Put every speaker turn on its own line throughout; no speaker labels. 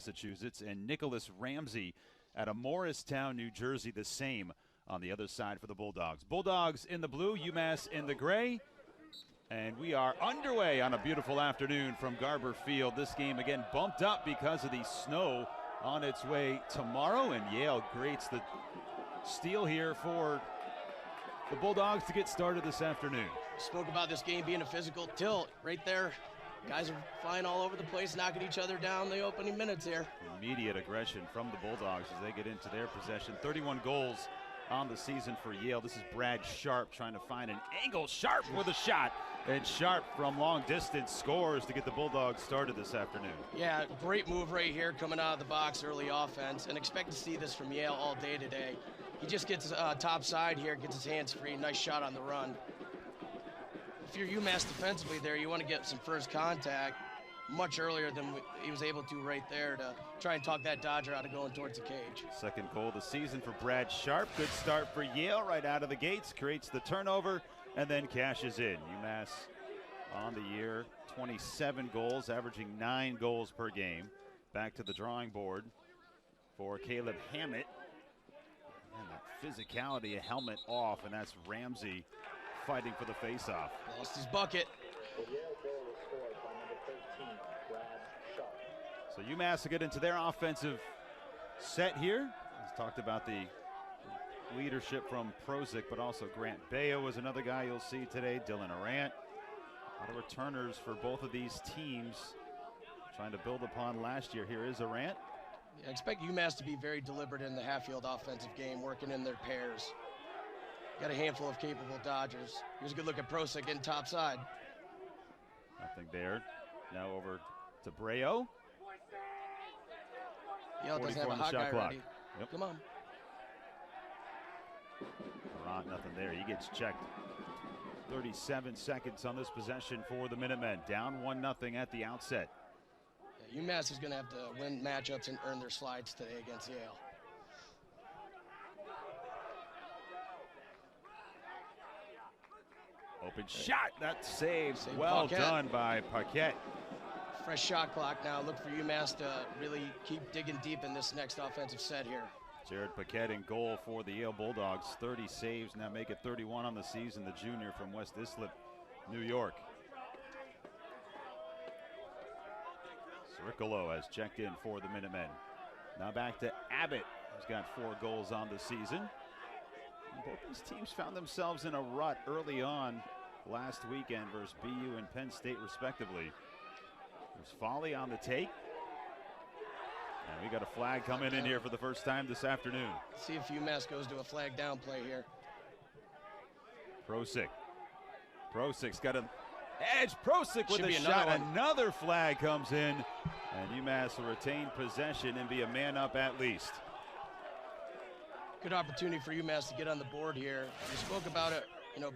Massachusetts, and Nicholas Ramsey out of Morristown, New Jersey, the same on the other side for the Bulldogs. Bulldogs in the blue, UMass in the gray. And we are underway on a beautiful afternoon from Garber Field. This game again bumped up because of the snow on its way tomorrow, and Yale grates the steal here for the Bulldogs to get started this afternoon.
Spoke about this game being a physical tilt right there. Guys are flying all over the place, knocking each other down the opening minutes here.
Immediate aggression from the Bulldogs as they get into their possession. 31 goals on the season for Yale. This is Brad Sharp trying to find an angle. Sharp with a shot, and Sharp from long distance scores to get the Bulldogs started this afternoon.
Yeah, great move right here coming out of the box, early offense, and expect to see this from Yale all day today. He just gets top side here, gets his hands free, nice shot on the run. If you're UMass defensively there, you want to get some first contact much earlier than he was able to right there to try and talk that Dodger out of going towards the cage.
Second goal of the season for Brad Sharp. Good start for Yale right out of the gates, creates the turnover and then cashes in. UMass on the year, 27 goals, averaging 9 goals per game. Back to the drawing board for Caleb Hammett. And that physicality, a helmet off, and that's Ramsey fighting for the faceoff.
Lost his bucket.
So UMass will get into their offensive set here. He's talked about the leadership from Prozic, but also Grant Bayo was another guy you'll see today. Dylan Arant. A lot of returners for both of these teams, trying to build upon last year. Here is Arant.
Yeah, I expect UMass to be very deliberate in the half-field offensive game, working in their pairs. Got a handful of capable Dodgers. Here's a good look at Prozic getting top side.
Nothing there. Now over to Brayo.
Yale doesn't have a hot guy ready.
Yep.
Come on.
Arant, nothing there. He gets checked. 37 seconds on this possession for the Minutemen. Down 1-0 at the outset.
Yeah, UMass is going to have to win matchups and earn their slides today against Yale.
Open shot. That's saved. Well done by Paquette.
Fresh shot clock now. Look for UMass to really keep digging deep in this next offensive set here.
Jared Paquette in goal for the Yale Bulldogs. 30 saves, now make it 31 on the season. The junior from West Islip, New York. Circolo has checked in for the Minutemen. Now back to Abbott, who's got 4 goals on the season. Both these teams found themselves in a rut early on last weekend versus BU and Penn State, respectively. There's Foley on the take. And we got a flag coming in here for the first time this afternoon.
Let's see if UMass goes to a flag down play here.
Prozic. Prosic's got an edge. Prozic with a shot. Another flag comes in. And UMass will retain possession and be a man up at least.
Good opportunity for UMass to get on the board here. We spoke about it,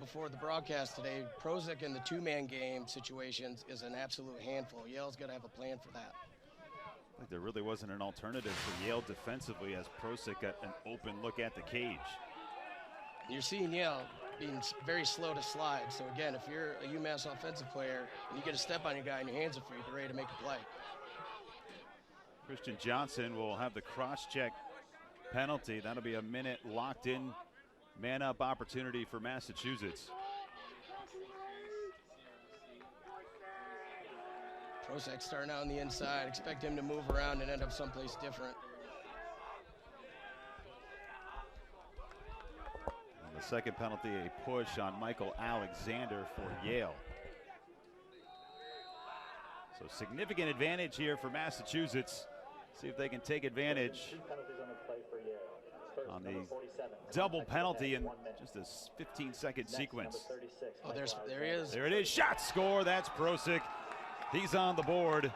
before the broadcast today. Prozic in the two-man game situations is an absolute handful. Yale's got to have a plan for that.
I think there really wasn't an alternative for Yale defensively as Prozic got an open look at the cage.
You're seeing Yale being very slow to slide. So again, if you're a UMass offensive player and you get a step on your guy and your hands are free, you're ready to make a play.
Christian Johnson will have the cross-check penalty. That'll be a minute locked in, man-up opportunity for Massachusetts.
Prozic starting out on the inside. Expect him to move around and end up someplace different.
On the second penalty, a push on Michael Alexander for Yale. So significant advantage here for Massachusetts. See if they can take advantage on the double penalty in just a 15-second sequence.
Oh, there he is.
There it is. Shot, score. That's Prozic. He's on the board.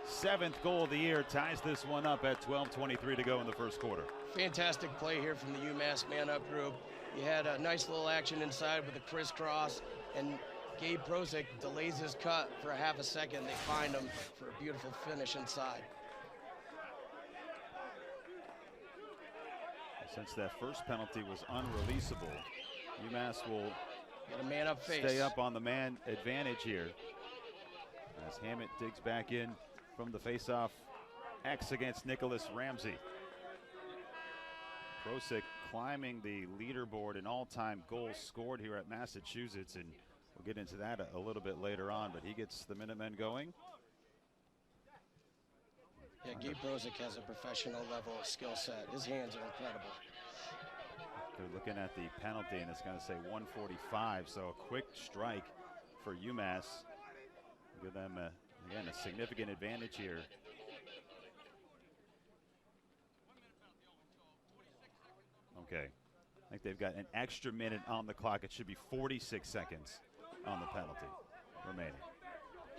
7th goal of the year, ties this one up at 12:23 to go in the first quarter.
Fantastic play here from the UMass man-up group. You had a nice little action inside with a crisscross, and Gabe Prozic delays his cut for a half a second. They find him for a beautiful finish inside.
Since that first penalty was unreleasable, UMass will
get a man-up face.
Stay up on the man advantage here. As Hammett digs back in from the faceoff X against Nicholas Ramsey. Prosick climbing the leaderboard in all-time goals scored here at Massachusetts, and we'll get into that a little bit later on, but he gets the Minutemen going.
Yeah, Gabe Prosick has a professional level skill set. His hands are incredible.
They're looking at the penalty, and it's going to say 145, so a quick strike for UMass. Give them, again, a significant advantage here. Okay, I think they've got an extra minute on the clock. It should be 46 seconds on the penalty remaining.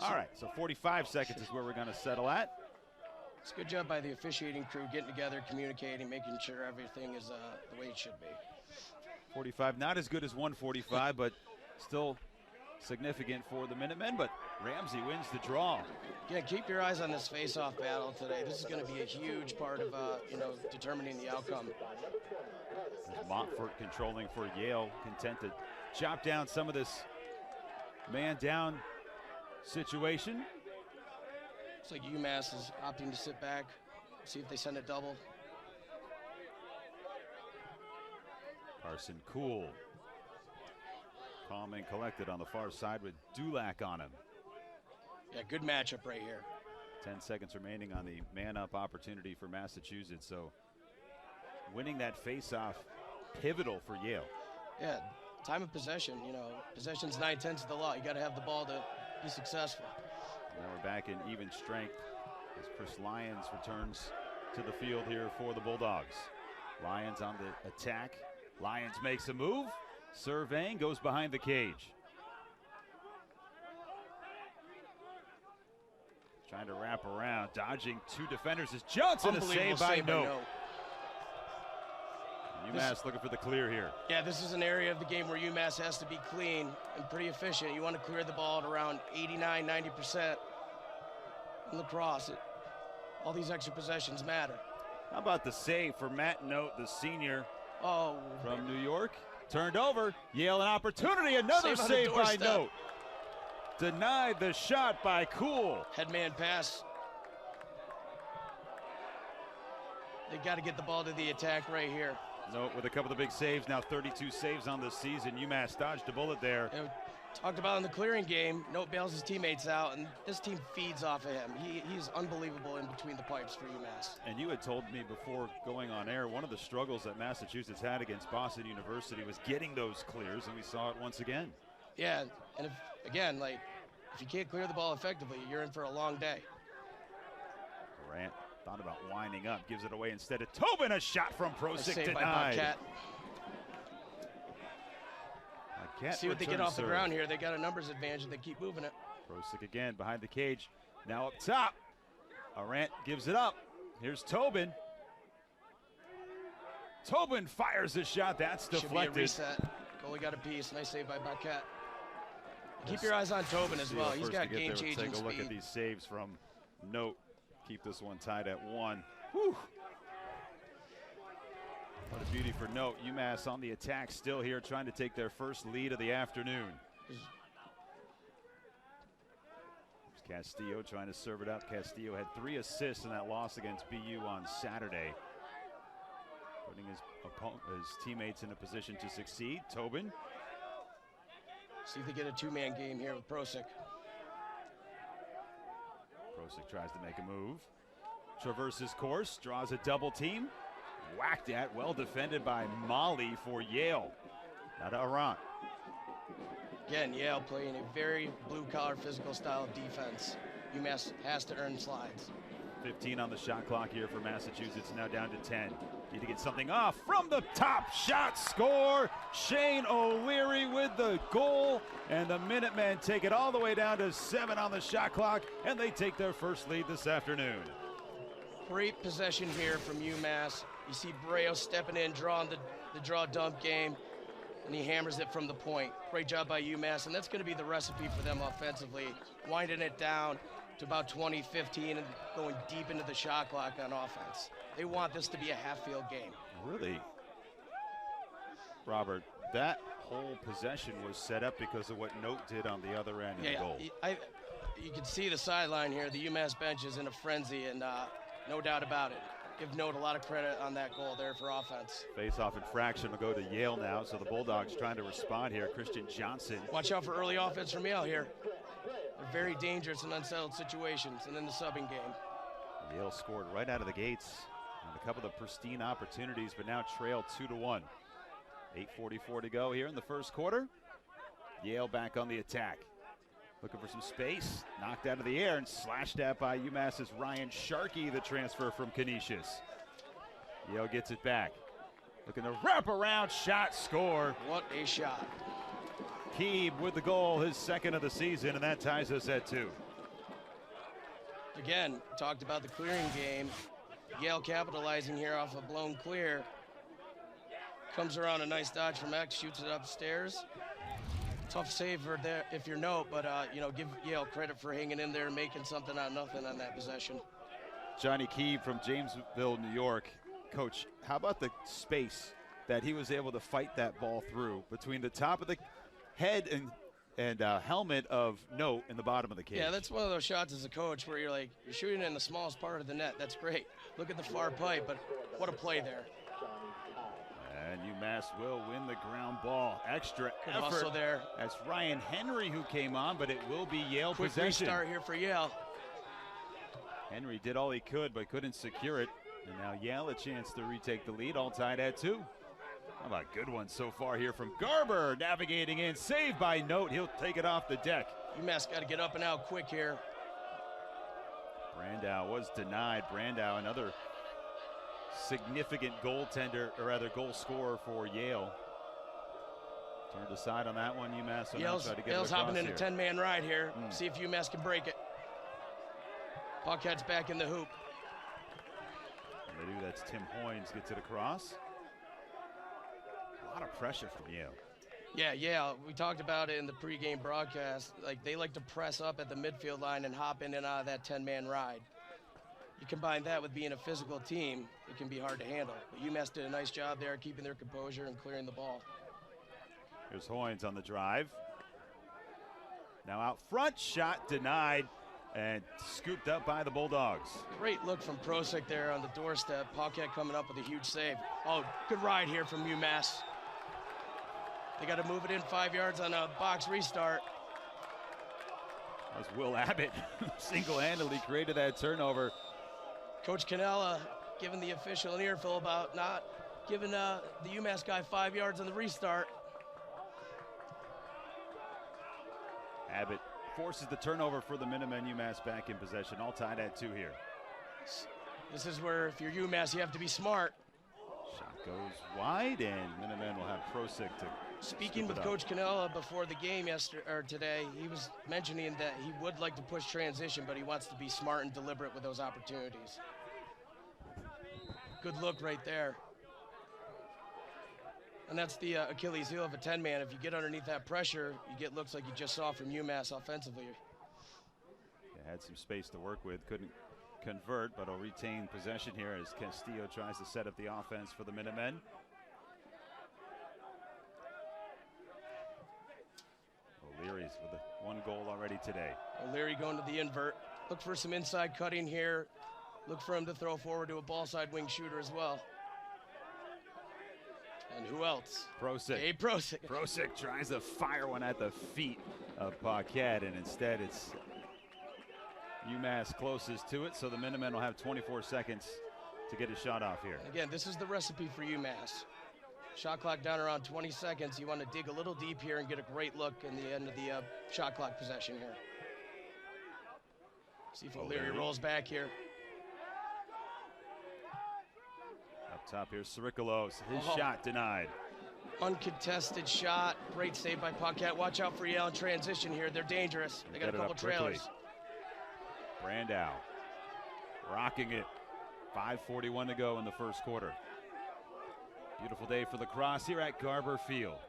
All right, so 45 seconds is where we're going to settle at.
It's a good job by the officiating crew getting together, communicating, making sure everything is the way it should be.
45, not as good as 145, but still significant for the Minutemen, but Ramsey wins the draw.
Yeah, keep your eyes on this face-off battle today. This is going to be a huge part of, determining the outcome.
Montfort controlling for Yale, content to chop down some of this man-down situation.
Looks like UMass is opting to sit back, see if they send a double.
Carson Cool, calm and collected on the far side with Dulac on him.
Yeah, good matchup right here.
10 seconds remaining on the man-up opportunity for Massachusetts, so winning that face-off, pivotal for Yale.
Yeah, time of possession, possession's 9/10 of the law. You got to have the ball to be successful.
Now we're back in even strength as Chris Lyons returns to the field here for the Bulldogs. Lyons on the attack. Lyons makes a move. Surveying, goes behind the cage. Trying to wrap around, dodging two defenders is Johnson, a save by Note. UMass looking for the clear here.
Yeah, this is an area of the game where UMass has to be clean and pretty efficient. You want to clear the ball at around 89, 90%. In lacrosse, all these extra possessions matter.
How about the save for Matt Note, the senior from New York? Turned over, Yale an opportunity, another save by Note. Denied the shot by Cool.
Headman pass. They got to get the ball to the attack right here.
Note with a couple of big saves, now 32 saves on this season. UMass dodged a bullet there.
Talked about in the clearing game, Note bails his teammates out, and this team feeds off of him. He's unbelievable in between the pipes for UMass.
And you had told me before going on air, one of the struggles that Massachusetts had against Boston University was getting those clears, and we saw it once again.
Yeah, and if you can't clear the ball effectively, you're in for a long day.
Durant thought about winding up, gives it away instead of Tobin. A shot from Prosick denied.
See what they get off the ground here. They got a numbers advantage and they keep moving it.
Prosick again behind the cage. Now up top. Durant gives it up. Here's Tobin. Tobin fires a shot. That's deflected.
Should be a reset. Goalie got a piece. Nice save by Paquette. Keep your eyes on Tobin as well. He's got game-changing speed.
Take a look at these saves from Note. Keep this one tied at 1. Whew. What a beauty for Note. UMass on the attack still here, trying to take their first lead of the afternoon. Castillo trying to serve it up. Castillo had 3 assists in that loss against BU on Saturday, putting his teammates in a position to succeed. Tobin.
See if they get a two-man game here with Prosick.
Prosick tries to make a move. Traverses course, draws a double team. Whacked at, well defended by Molly for Yale. Now to Arant.
Again, Yale playing a very blue-collar physical style of defense. UMass has to earn slides.
15 on the shot clock here for Massachusetts, now down to 10. Need to get something off from the top. Shot, score. Shane O'Leary with the goal. And the Minutemen take it all the way down to 7 on the shot clock, and they take their first lead this afternoon.
Great possession here from UMass. You see Borreo stepping in, drawing the draw dump game, and he hammers it from the point. Great job by UMass, and that's going to be the recipe for them offensively, winding it down to about 20-15 and going deep into the shot clock on offense. They want this to be a half-field game.
Really? Robert, that whole possession was set up because of what Note did on the other end of the goal.
You can see the sideline here. The UMass bench is in a frenzy, and No doubt about it. Give Note a lot of credit on that goal there for offense.
Face-off infraction will go to Yale now, so the Bulldogs trying to respond here. Christian Johnson.
Watch out for early offense from Yale here. They're very dangerous in unsettled situations and in the subbing game.
Yale scored right out of the gates on a couple of pristine opportunities, but now trail 2-1. 8:44 to go here in the first quarter. Yale back on the attack. Looking for some space, knocked out of the air and slashed at by UMass's Ryan Sharkey, the transfer from Canisius. Yale gets it back. Looking to wrap around shot, score.
What a shot.
Keeb with the goal, his second of the season, and that ties us at 2.
Again, talked about the clearing game. Yale capitalizing here off a blown clear. Comes around a nice dodge from X, shoots it upstairs. Tough save for there if you're Note, but give Yale credit for hanging in there and making something out of nothing on that possession.
Johnny Keeb from Jamesville, New York. Coach, how about the space that he was able to fight that ball through between the top of the head and helmet of Note in the bottom of the cage?
Yeah, that's one of those shots as a coach where you're shooting in the smallest part of the net. That's great. Look at the far pipe, but what a play there.
And UMass will win the ground ball. Extra effort.
Hustle there.
That's Ryan Henry who came on, but it will be Yale
Quick
possession.
restart here for Yale.
Henry did all he could, but couldn't secure it. And now Yale a chance to retake the lead, all tied at 2. How about a good one so far here from Garber, navigating in, saved by Note. He'll take it off the deck.
UMass got to get up and out quick here.
Brandow was denied. Brandow, another significant goaltender, or rather goal scorer for Yale. Turned aside on that one, UMass. So
Yale's hopping in a 10-man ride here. See if UMass can break it. Buckhead's back in the hoop.
And they do. That's Tim Hoynes gets it across. A lot of pressure from Yale.
Yeah, we talked about it in the pregame broadcast. They like to press up at the midfield line and hop in and out of that 10-man ride. You combine that with being a physical team, it can be hard to handle. But UMass did a nice job there keeping their composure and clearing the ball.
Here's Hoynes on the drive. Now out front, shot denied and scooped up by the Bulldogs.
Great look from Prosick there on the doorstep. Paquette coming up with a huge save. Oh, good ride here from UMass. They got to move it in 5 yards on a box restart.
That was Will Abbott single-handedly created that turnover.
Coach Canella giving the official an earful about not giving the UMass guy 5 yards on the restart.
Abbott forces the turnover for the Minutemen. UMass back in possession, all tied at 2 here.
This is where, if you're UMass, you have to be smart.
Shot goes wide, and Minutemen will have Prosick to
Speaking with Coach Canella before the game today, he was mentioning that he would like to push transition, but he wants to be smart and deliberate with those opportunities. Good look right there. And that's the Achilles heel of a 10-man. If you get underneath that pressure, you get looks like you just saw from UMass offensively.
They had some space to work with, couldn't convert, but will retain possession here as Castillo tries to set up the offense for the Minutemen. O'Leary's with one goal already today.
O'Leary going to the invert. Look for some inside cutting here. Look for him to throw forward to a ball side wing shooter as well. And who else?
Prosick.
Hey, Prosick.
Prosick tries to fire one at the feet of Paquette, and instead it's UMass closest to it, so the Minutemen will have 24 seconds to get a shot off here.
Again, this is the recipe for UMass. Shot clock down around 20 seconds. You want to dig a little deep here and get a great look in the end of the shot clock possession here. See if O'Leary rolls back here.
Up top here, Sirikolos. His shot denied.
Uncontested shot. Great save by Paquette. Watch out for Yale in transition here. They're dangerous. They got a couple trailers.
Brandow rocking it. 5:41 to go in the first quarter. Beautiful day for lacrosse here at Garber Field.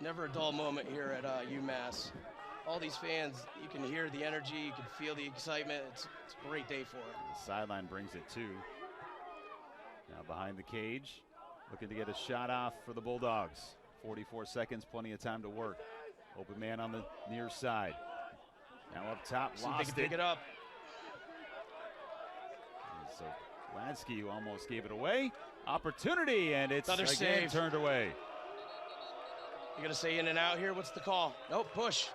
Never a dull moment here at UMass. All these fans, you can hear the energy, you can feel the excitement. It's a great day for it.
The sideline brings it too. Now behind the cage, looking to get a shot off for the Bulldogs. 44 seconds, plenty of time to work. Open man on the near side. Now up top,
See if they
lost
can pick it up.
So Lansky, who almost gave it away. Opportunity, and it's
Another
again
save.
turned away.
You gonna say in and out here? What's the call? Nope, push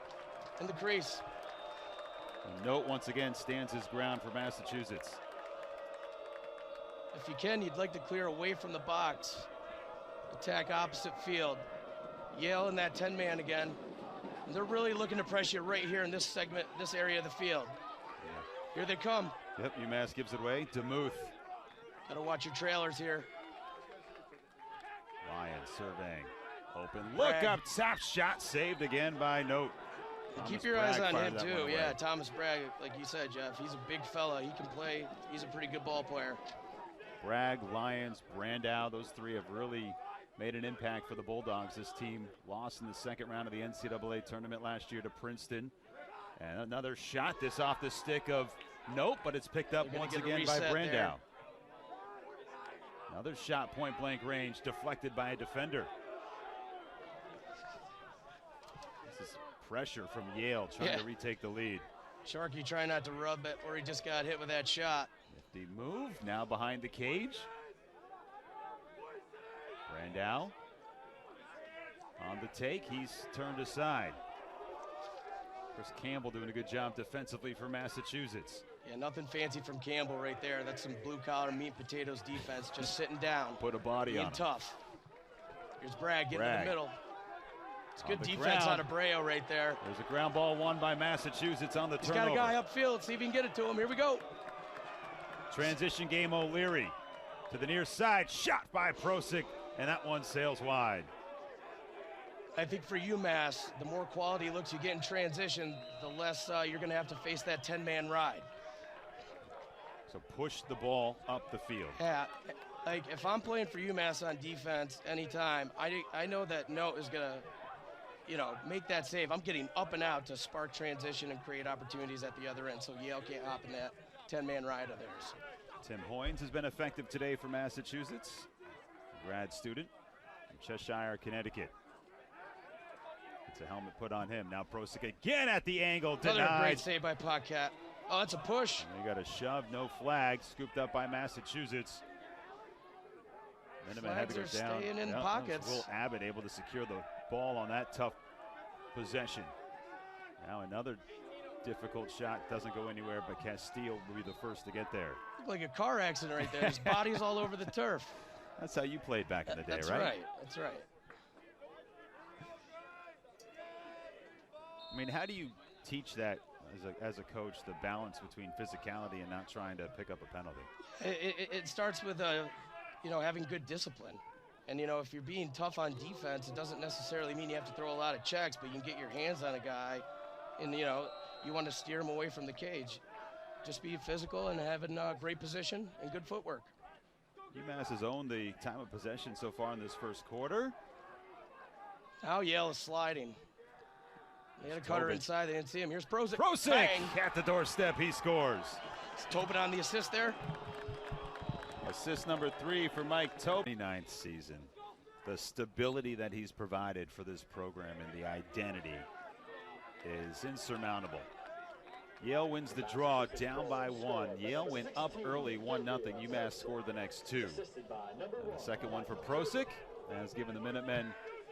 in the crease.
And Note once again stands his ground for Massachusetts.
If you can, you'd like to clear away from the box. Attack opposite field. Yale in that 10-man again. And they're really looking to press you right here in this segment, this area of the field.
Yeah.
Here they come.
Yep, UMass gives it away. DeMuth.
Gotta watch your trailers here.
Ryan surveying. Open look
Bragg.
up. Tap shot saved again by Note.
Keep
Thomas
your eyes
Bragg
on
fired
him
that
too.
one
Yeah,
away.
Thomas Bragg, like you said, Jeff, he's a big fella. He can play. He's a pretty good ball player.
Bragg, Lyons, Brandow, those three have really made an impact for the Bulldogs. This team lost in the second round of the NCAA tournament last year to Princeton. And another shot, this off the stick of Nope, but it's picked up
They're gonna
once
get a
again by
reset
Brandow.
there.
Another shot, point blank range, deflected by a defender. This is pressure from Yale trying to retake the lead.
Sharkey trying not to rub it where he just got hit with that shot.
Nifty move, now behind the cage. Brandow on the take, he's turned aside. Chris Campbell doing a good job defensively for Massachusetts.
Yeah, nothing fancy from Campbell right there. That's some blue-collar meat and potatoes defense, just sitting down.
Put a body
being
on him.
tough. Here's Bragg getting in
Bragg.
the middle. It's
On
good
the
defense
ground.
out of Breo right there.
There's a ground ball won by Massachusetts on the
He's
turnover.
got a guy upfield. See if he can get it to him. Here we go.
Transition game, O'Leary to the near side, shot by Prosick, and that one sails wide.
I think for UMass, the more quality looks you get in transition, the less you're going to have to face that 10-man ride.
So push the ball up the field.
Yeah, like if I'm playing for UMass on defense anytime, I know that Note is going to, make that save. I'm getting up and out to spark transition and create opportunities at the other end, so Yale can't hop in that 10-man ride of theirs.
Tim Hoynes has been effective today for Massachusetts, a grad student from Cheshire, Connecticut. It's a helmet put on him. Now Prosick again at the angle,
Another
denied.
great save by Paquette. Oh, that's a push.
And they got a shove, no flag, scooped up by Massachusetts. Minutemen had to go
Flags are
down.
staying in
Yep, that was
pockets.
Will Abbott able to secure the ball on that tough possession. Now another difficult shot, doesn't go anywhere, but Castile will be the first to get there.
Looked like a car accident right there. His body's all over the turf.
That's how you played back in the day,
That's
right?
right. That's right.
I mean, how do you teach that as a coach, the balance between physicality and not trying to pick up a penalty?
It starts with having good discipline. And if you're being tough on defense, it doesn't necessarily mean you have to throw a lot of checks, but you can get your hands on a guy, and you want to steer him away from the cage. Just be physical and having great position and good footwork.
UMass has owned the time of possession so far in this first quarter.
Now Yale is sliding. They had a cutter
Tobin.
inside. They didn't see him. Here's Prosick.
Prosick
Bang.
at the doorstep, he scores.
Is Tobin on the assist there?
Assist number 3 for Mike Tobin. 29th season. The stability that he's provided for this program and the identity is insurmountable. Yale wins the draw, down by 1. Yale went up early, 1-0. UMass scored the next 2. And the second one for Prosick has given the Minutemen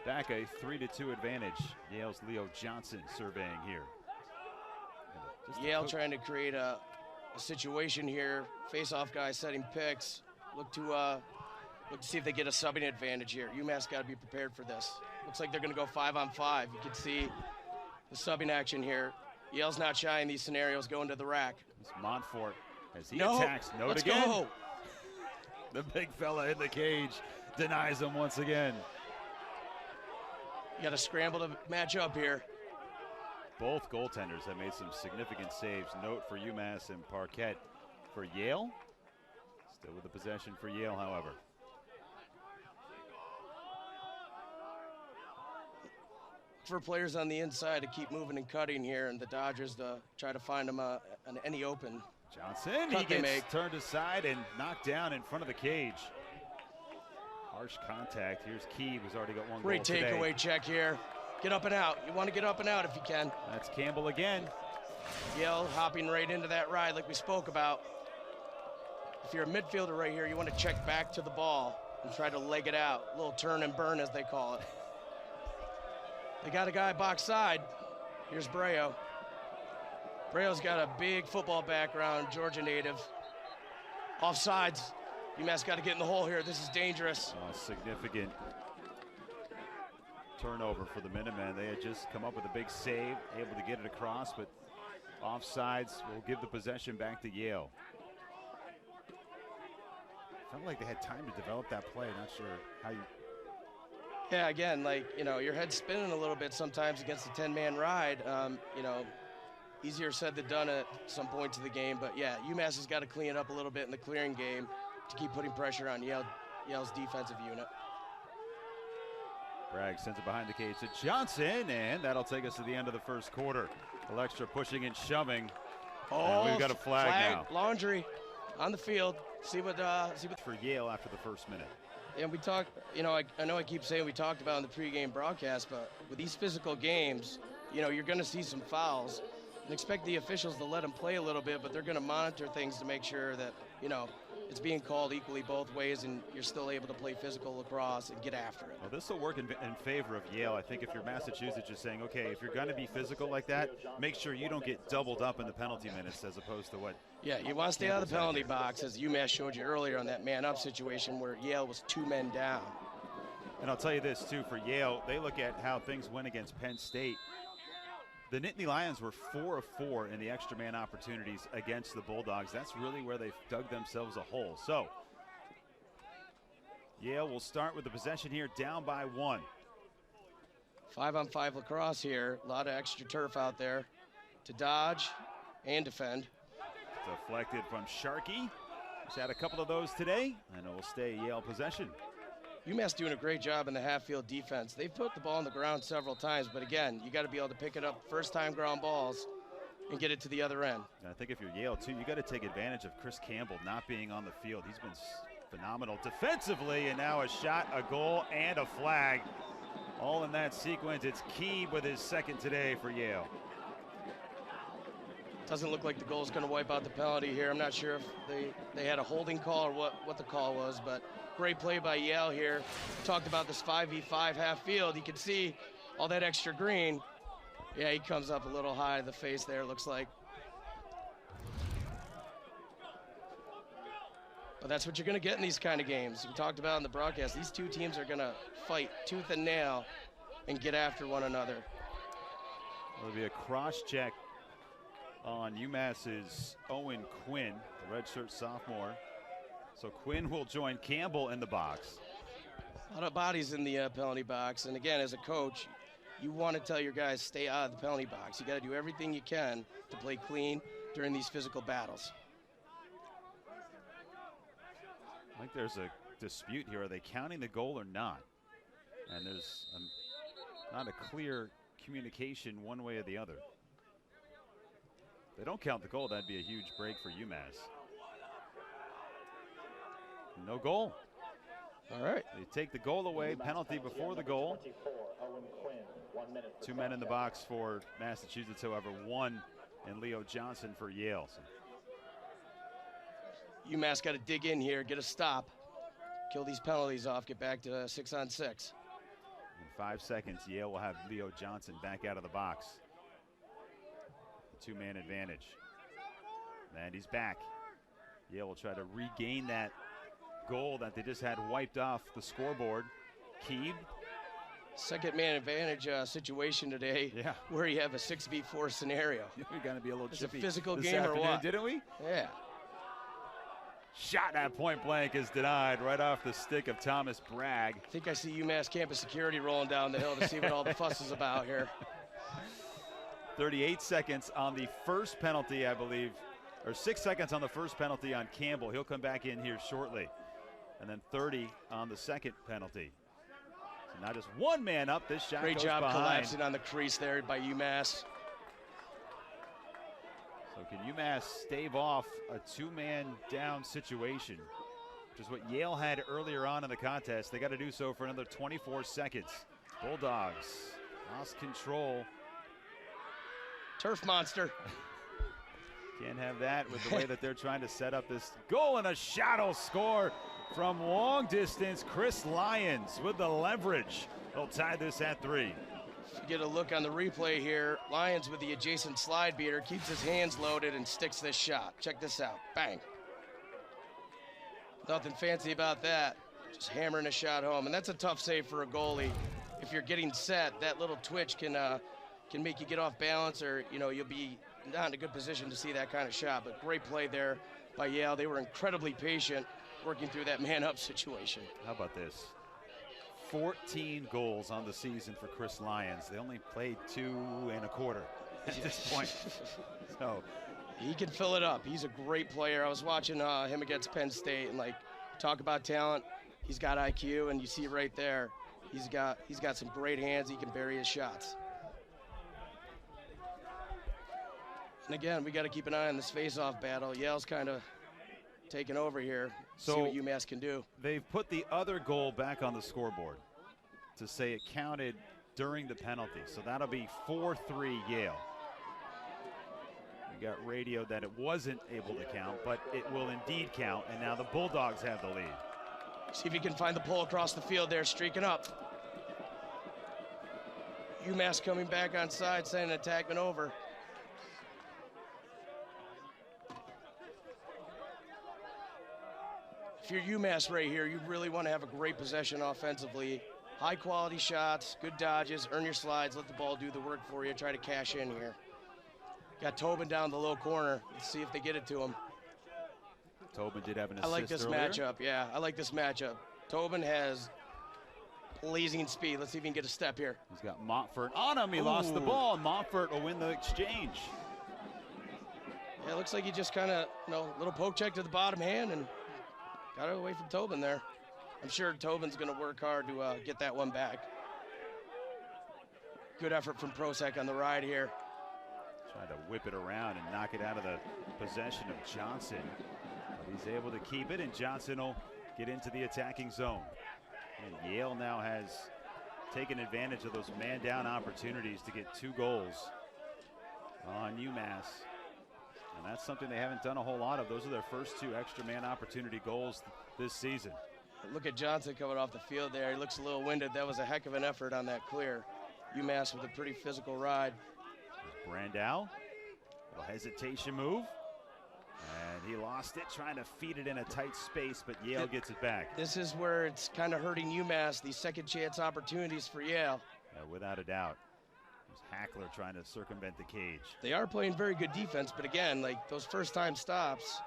back a 3-2 advantage. Yale's Leo Johnson surveying here.
Yale trying to create a situation here. Face-off guy setting picks. Look to see if they get a subbing advantage here. UMass got to be prepared for this. Looks like they're going to go 5-on-5. You can see the subbing action here. Yale's not shy in these scenarios, going to the rack.
It's Montfort as he attacks. Note
Let's
again.
Go.
The big fella in the cage denies him once again.
You got to scramble to match up here.
Both goaltenders have made some significant saves. Note for UMass and Parquet for Yale. Still with the possession for Yale, however.
For players on the inside to keep moving and cutting here, and the Dodgers to try to find them any open.
Johnson,
Cut
he
they
gets
make.
turned aside and knocked down in front of the cage. Harsh contact. Here's Key, who's already got one goal
Great
today.
takeaway check here. Get up and out. You want to get up and out if you can.
That's Campbell again.
Yale hopping right into that ride like we spoke about. If you're a midfielder right here, you want to check back to the ball and try to leg it out. A little turn and burn, as they call it. They got a guy box side. Here's Breo. Breo's got a big football background, Georgia native. Offsides. UMass got to get in the hole here. This is dangerous.
Significant turnover for the Minutemen. They had just come up with a big save, able to get it across, but offsides will give the possession back to Yale. Felt like they had time to develop that play. Not sure how you.
Yeah, again, like, you know, your head's spinning a little bit sometimes against a 10-man ride. You know, easier said than done at some points of the game. But, yeah, UMass has got to clean it up a little bit in the clearing game to keep putting pressure on Yale's defensive unit.
Bragg sends it behind the cage to Johnson, and that'll take us to the end of the first quarter. Alextra pushing and shoving.
Oh,
and we've got a flag now.
Laundry on the field. See what
for Yale after the first minute.
And we talked, you know, I know I keep saying we talked about in the pregame broadcast, but with these physical games, you know, you're going to see some fouls and expect the officials to let them play a little bit, but they're going to monitor things to make sure that, you know, it's being called equally both ways and you're still able to play physical lacrosse and get after it.
Well, this will work in favor of Yale. I think if you're Massachusetts, you're saying, okay, if you're going to be physical like that, make sure you don't get doubled up in the penalty minutes as opposed to what.
Yeah, you want to stay out of the penalty box, as UMass showed you earlier on that man-up situation where Yale was 2 men down.
And I'll tell you this, too, for Yale, they look at how things went against Penn State. The Nittany Lions were 4 of 4 in the extra man opportunities against the Bulldogs. That's really where they've dug themselves a hole. So Yale will start with the possession here, down by 1.
5-on-5 lacrosse here. A lot of extra turf out there to dodge and defend.
Deflected from Sharkey. He's had a couple of those today, and it will stay Yale possession.
UMass doing a great job in the half-field defense. They've put the ball on the ground several times, but again, you got to be able to pick it up first-time ground balls and get it to the other end.
And I think if you're Yale, too, you got to take advantage of Chris Campbell not being on the field. He's been phenomenal defensively, and now a shot, a goal, and a flag. All in that sequence. It's Keeb with his second today for Yale.
Doesn't look like the goal is going to wipe out the penalty here. I'm not sure if they had a holding call or what the call was, but great play by Yale here. Talked about this 5v5 half field. You can see all that extra green. Yeah, he comes up a little high to the face there, looks like. But that's what you're going to get in these kind of games. We talked about in the broadcast, these two teams are going to fight tooth and nail and get after one another.
It'll be a cross check on UMass's Owen Quinn, the redshirt sophomore. So Quinn will join Campbell in the box.
A lot of bodies in the penalty box. And again, as a coach, you want to tell your guys stay out of the penalty box. You got to do everything you can to play clean during these physical battles.
I think there's a dispute here. Are they counting the goal or not? And there's not a clear communication one way or the other. If they don't count the goal, that'd be a huge break for UMass. No goal.
All right.
They take the goal away, penalty before the goal. 2 men in the box for Massachusetts, however, 1 in Leo Johnson for Yale.
UMass got to dig in here, get a stop, kill these penalties off, get back to 6-on-6.
In 5 seconds, Yale will have Leo Johnson back out of the box. A 2-man advantage. And he's back. Yale will try to regain that goal that they just had wiped off the scoreboard. Keeb.
Second man advantage situation today,
yeah,
where you have a 6v4 scenario.
We're going to be a little chippy.
It's a physical
this
game
afternoon,
or what?
Didn't we?
Yeah.
Shot at point blank is denied right off the stick of Thomas Bragg.
I think I see UMass campus security rolling down the hill to see what all the fuss is about here.
38 seconds on the first penalty, I believe, or 6 seconds on the first penalty on Campbell. He'll come back in here shortly. And then 30 on the second penalty. So now just 1 man up. This shot
Great
goes
job
behind.
collapsing on the crease there by UMass.
So can UMass stave off a 2-man down situation, which is what Yale had earlier on in the contest. They got to do so for another 24 seconds. Bulldogs lost control.
Turf monster.
Can't have that with the way that they're trying to set up this goal, and a shadow score from long distance. Chris Lyons with the leverage. They'll tie this at 3.
If you get a look on the replay here, Lyons with the adjacent slide beater keeps his hands loaded and sticks this shot. Check this out, bang. Nothing fancy about that, just hammering a shot home. And that's a tough save for a goalie. If you're getting set, that little twitch can make you get off balance, or you'll be not in a good position to see that kind of shot. But great play there by Yale. They were incredibly patient working through that man-up situation.
How about this? 14 goals on the season for Chris Lyons. They only played 2 1/4 at this point. So
he can fill it up. He's a great player. I was watching him against Penn State, and talk about talent. He's got IQ, and you see right there, he's got some great hands. He can bury his shots. And again, we got to keep an eye on this face-off battle. Yale's kind of taking over here. See what UMass can do. They've
put the other goal back on the scoreboard to say it counted during the penalty. So that'll be 4-3 Yale. We got radio that it wasn't able to count, but it will indeed count. And now the Bulldogs have the lead.
See if he can find the pull across the field there, streaking up. UMass coming back on side, sending attackman over. If you're UMass right here, you really want to have a great possession offensively. High quality shots, good dodges, earn your slides, let the ball do the work for you, try to cash in here. Got Tobin down the low corner. Let's see if they get it to him.
Tobin did have an assist
I like this
earlier.
matchup, yeah, I like this matchup. Tobin has blazing speed. Let's see if he can get a step here.
He's got Montfort on him. He lost the ball, and Montfort will win the exchange.
Yeah, it looks like he just kind of, little poke check to the bottom hand and got it away from Tobin there. I'm sure Tobin's going to work hard to get that one back. Good effort from Prosek on the ride here.
Trying to whip it around and knock it out of the possession of Johnson. But he's able to keep it, and Johnson will get into the attacking zone. And Yale now has taken advantage of those man-down opportunities to get 2 goals on UMass. And that's something they haven't done a whole lot of. Those are their first 2 extra man opportunity goals this season.
Look at Johnson coming off the field there. He looks a little winded. That was a heck of an effort on that clear. UMass with a pretty physical ride.
Brandow, little hesitation move. And he lost it, trying to feed it in a tight space, but Yale gets it back.
This is where it's kind of hurting UMass, these second chance opportunities for Yale.
Yeah, without a doubt. Hackler trying to circumvent the cage.
They are playing very good defense, but again, those first time stops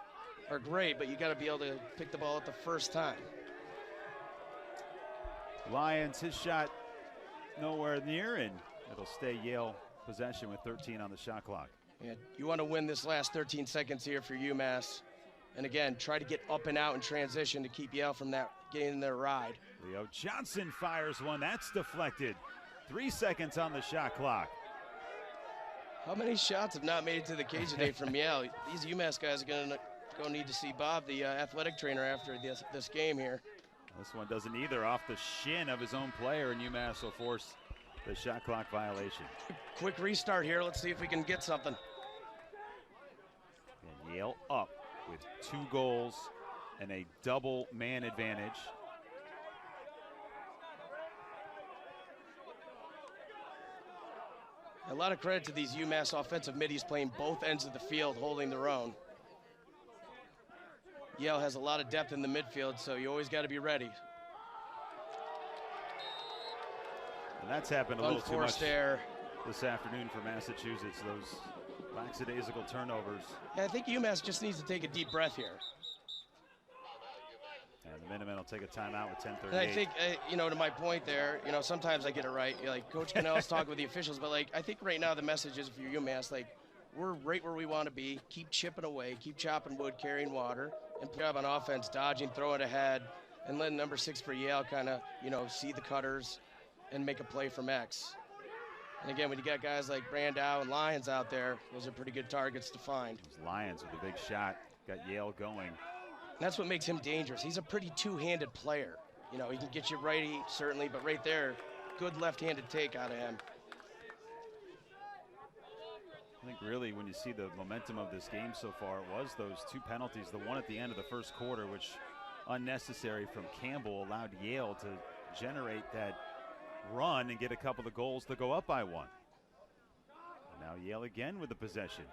are great, but you got to be able to pick the ball at the first time.
Lyons, his shot nowhere near, and it'll stay Yale possession with 13 on the shot clock.
Yeah, you want to win this last 13 seconds here for UMass. And again, try to get up and out in transition to keep Yale from that getting in their ride.
Leo Johnson fires one. That's deflected. 3 seconds on the shot clock.
How many shots have not made it to the cage today from Yale? These UMass guys are going to need to see Bob, the athletic trainer, after this game here.
This one doesn't either. Off the shin of his own player, and UMass will force the shot clock violation.
Quick restart here. Let's see if we can get something.
And Yale up with 2 goals and a double man advantage.
A lot of credit to these UMass offensive middies playing both ends of the field, holding their own. Yale has a lot of depth in the midfield, so you always got to be ready.
And that's happened a little too much
there
this afternoon for Massachusetts, those lackadaisical turnovers.
Yeah, I think UMass just needs to take a deep breath here.
And the Minutemen will take a timeout with 10:38.
And I think, to my point there, sometimes I get it right. Coach Cannell's talking with the officials, but I think right now the message is for UMass, we're right where we want to be. Keep chipping away, keep chopping wood, carrying water, and put up on offense, dodging, throwing ahead, and letting number 6 for Yale kind of, see the cutters and make a play from X. And again, when you got guys like Brandow and Lyons out there, those are pretty good targets to find.
Lyons with a big shot, got Yale going.
And that's what makes him dangerous. He's a pretty two-handed player. He can get you righty, certainly, but right there, good left-handed take out of him.
I think really when you see the momentum of this game so far, it was those two penalties. The one at the end of the first quarter, which unnecessary from Campbell, allowed Yale to generate that run and get a couple of goals to go up by one. And now Yale again with the possession.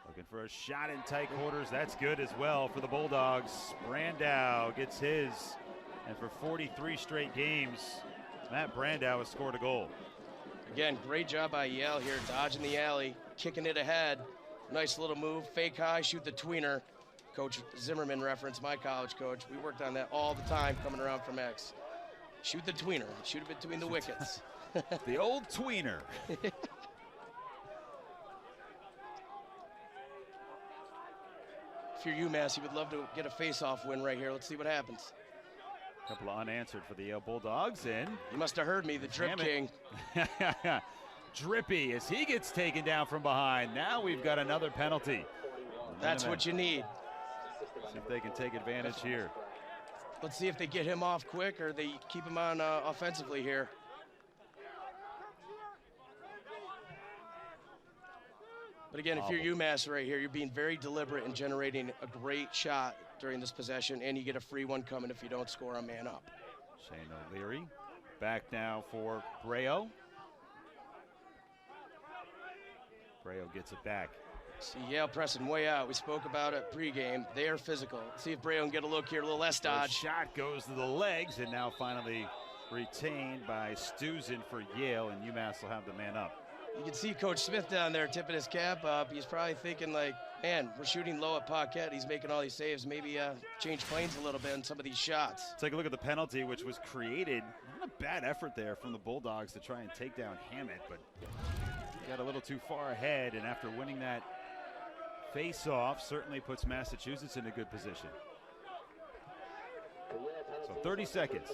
Looking for a shot in tight quarters. That's good as well for the Bulldogs. Brandow gets his. And for 43 straight games, Matt Brandow has scored a goal.
Again, great job by Yale here, dodging the alley, kicking it ahead. Nice little move, fake high, shoot the tweener. Coach Zimmerman referenced my college coach. We worked on that all the time coming around from X. Shoot the tweener, shoot it between the wickets.
The old tweener.
If you're UMass, you would love to get a face-off win right here. Let's see what happens.
A couple of unanswered for the Yale Bulldogs, and
you must have heard me, the Drip King.
Drippy as he gets taken down from behind. Now we've got another penalty.
That's what you need.
See if they can take advantage here.
Let's see if they get him off quick or they keep him on offensively here. But again, if you're UMass right here, you're being very deliberate in generating a great shot during this possession, and you get a free one coming if you don't score a man up.
Shane O'Leary back now for Brayo. Brayo gets it back.
See Yale pressing way out. We spoke about it pregame. They are physical. See if Brayo can get a look here, a little less dodge.
Shot goes to the legs, and now finally retained by Stuzen for Yale, and UMass will have the man up.
You can see Coach Smith down there tipping his cap up. He's probably thinking like, man, we're shooting low at Paquette. He's making all these saves. Maybe change planes a little bit in some of these shots.
Take a look at the penalty, which was created. Not a bad effort there from the Bulldogs to try and take down Hammett, but got a little too far ahead, and after winning that face-off, certainly puts Massachusetts in a good position. So 30 seconds.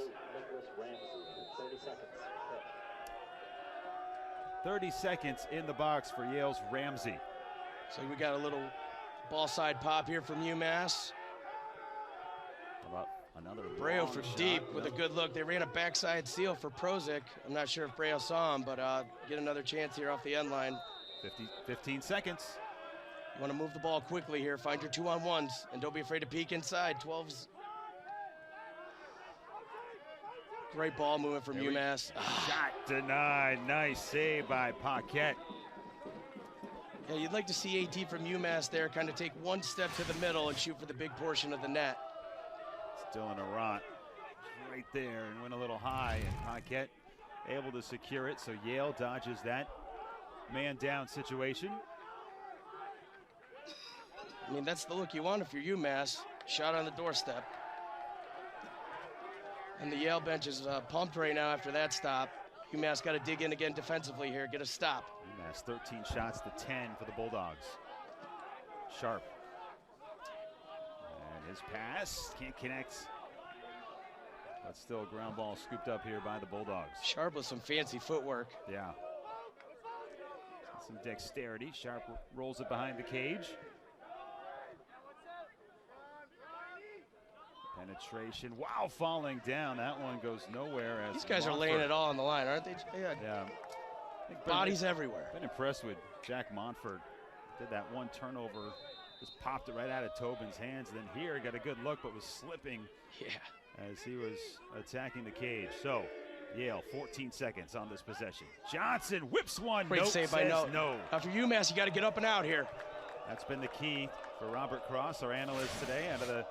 30 seconds in the box for Yale's Ramsey.
So we got a little ball side pop here from UMass.
How about another
Brayo from deep with a good look. They ran a backside seal for Prozic. I'm not sure if Brayo saw him, but get another chance here off the end line.
15 seconds.
You want to move the ball quickly here. Find your 2-on-1s, and don't be afraid to peek inside. 12s. Great ball movement from UMass.
Shot denied. Nice save by Paquette.
Yeah, you'd like to see AT from UMass there kind of take one step to the middle and shoot for the big portion of the net.
Still in a rot right there and went a little high, and Paquette able to secure it. So Yale dodges that man down situation.
I mean, that's the look you want if you're UMass. Shot on the doorstep. And the Yale bench is pumped right now after that stop. UMass got to dig in again defensively here, get a stop.
UMass 13 shots to 10 for the Bulldogs. Sharp. And his pass can't connect. But still ground ball scooped up here by the Bulldogs.
Sharp with some fancy footwork.
Yeah. Some dexterity. Sharp rolls it behind the cage. Penetration. Wow, falling down. That one goes nowhere. As
these guys are laying it all on the line, aren't they?
Yeah.
Bodies everywhere.
Been impressed with Jack Montfort. Did that one turnover. Just popped it right out of Tobin's hands. And then here, got a good look, but was slipping as he was attacking the cage. So, Yale, 14 seconds on this possession. Johnson whips one.
Great save by Note.
No.
After UMass, you got to get up and out here.
That's been the key for Robert Cross, our analyst today, out of the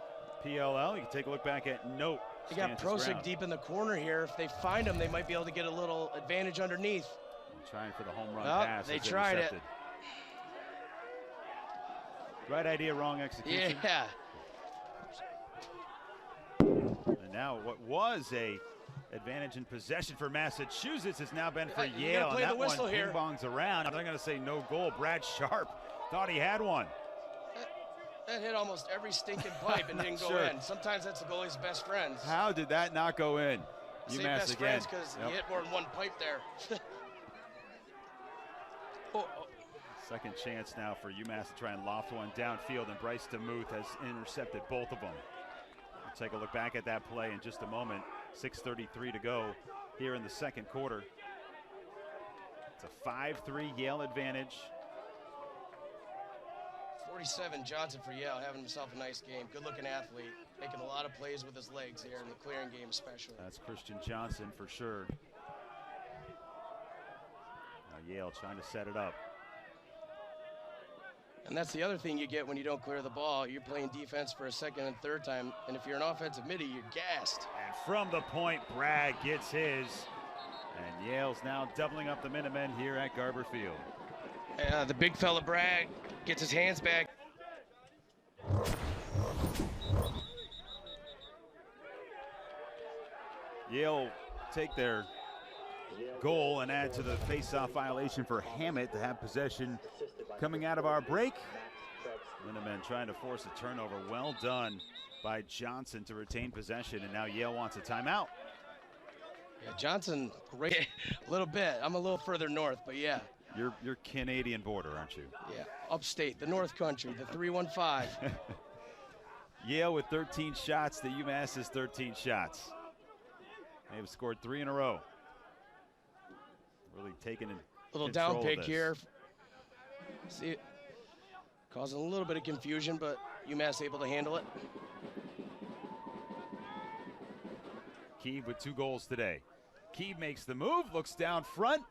PLL. You can take a look back at Note.
They got Prozic deep in the corner here. If they find him, they might be able to get a little advantage underneath.
Trying for the home run pass.
They tried it.
Right idea, wrong execution.
Yeah.
And now what was a advantage in possession for Massachusetts has now been for Yale.
Play
and
the whistle
one
here.
Ping-pongs around. I'm going to say no goal. Brad Sharp thought he had one.
That hit almost every stinking pipe and didn't go in. Sometimes that's the goalie's best friends.
How did that not go in?
I say best friends because you hit more than one pipe there.
Second chance now for UMass to try and loft one downfield, and Bryce DeMuth has intercepted both of them. We'll take a look back at that play in just a moment. 6:33 to go here in the second quarter. It's a 5-3 Yale advantage.
47, Johnson for Yale, having himself a nice game. Good-looking athlete, making a lot of plays with his legs here in the clearing game especially.
That's Christian Johnson for sure. Now Yale trying to set it up.
And that's the other thing you get when you don't clear the ball. You're playing defense for a second and third time, and if you're an offensive midi, you're gassed.
And from the point, Bragg gets his. And Yale's now doubling up the Minutemen here at Garber Field.
The big fella Bragg gets his hands back.
Yale take their goal and add to the face-off violation for Hammett to have possession coming out of our break. Minutemen trying to force a turnover. Well done by Johnson to retain possession, and now Yale wants a timeout.
Yeah, Johnson, great, a little bit. I'm a little further north, but yeah.
You're Canadian border, aren't you?
Yeah, upstate, the North Country, the 315.
Yale with 13 shots, the UMass is 13 shots. They've scored 3 in a row. Really taking in
little down pick here. See it causing a little bit of confusion, but UMass able to handle it.
Keeve with 2 goals today. Keeve makes the move, looks down front,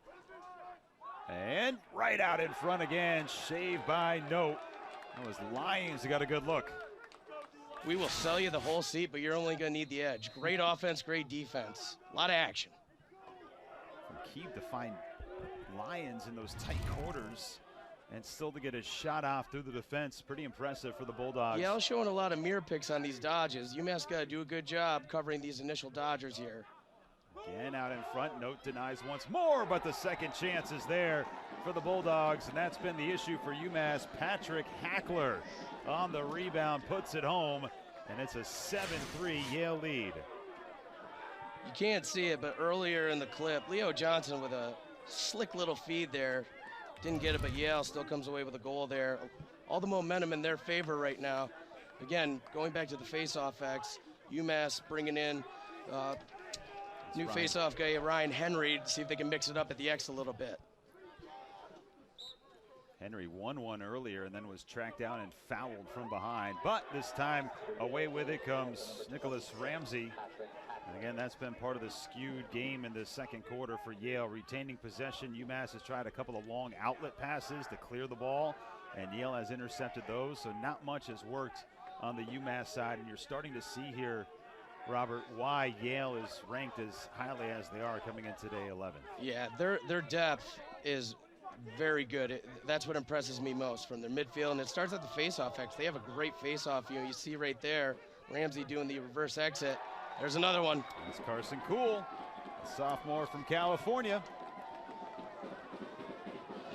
and right out in front again. Shaved by Note. That was Lyons who got a good look.
We will sell you the whole seat, but you're only going to need the edge. Great offense, great defense. A lot of action.
From Keeve to find Lyons in those tight quarters and still to get a shot off through the defense. Pretty impressive for the Bulldogs.
Yeah, I was showing a lot of mirror picks on these dodges. UMass got to do a good job covering these initial dodgers here.
Again out in front, Note denies once more, but the second chance is there for the Bulldogs, and that's been the issue for UMass. Patrick Hackler on the rebound, puts it home, and it's a 7-3 Yale lead.
You can't see it, but earlier in the clip, Leo Johnson with a slick little feed there. Didn't get it, but Yale still comes away with a goal there. All the momentum in their favor right now. Again, going back to the face-off X, UMass bringing in new face-off guy, Ryan Henry, to see if they can mix it up at the X a little bit.
Henry won one earlier and then was tracked down and fouled from behind. But this time, away with it comes Nicholas Ramsey. And again, that's been part of the skewed game in the second quarter for Yale. Retaining possession, UMass has tried a couple of long outlet passes to clear the ball, and Yale has intercepted those, so not much has worked on the UMass side. And you're starting to see here, Robert, why Yale is ranked as highly as they are coming into day 11.
Yeah, their depth is very good. That's what impresses me most from their midfield, and it starts at the face-off X. They have a great face-off. You see right there, Ramsey doing the reverse exit. There's another one.
That's Carson Cool, a sophomore from California.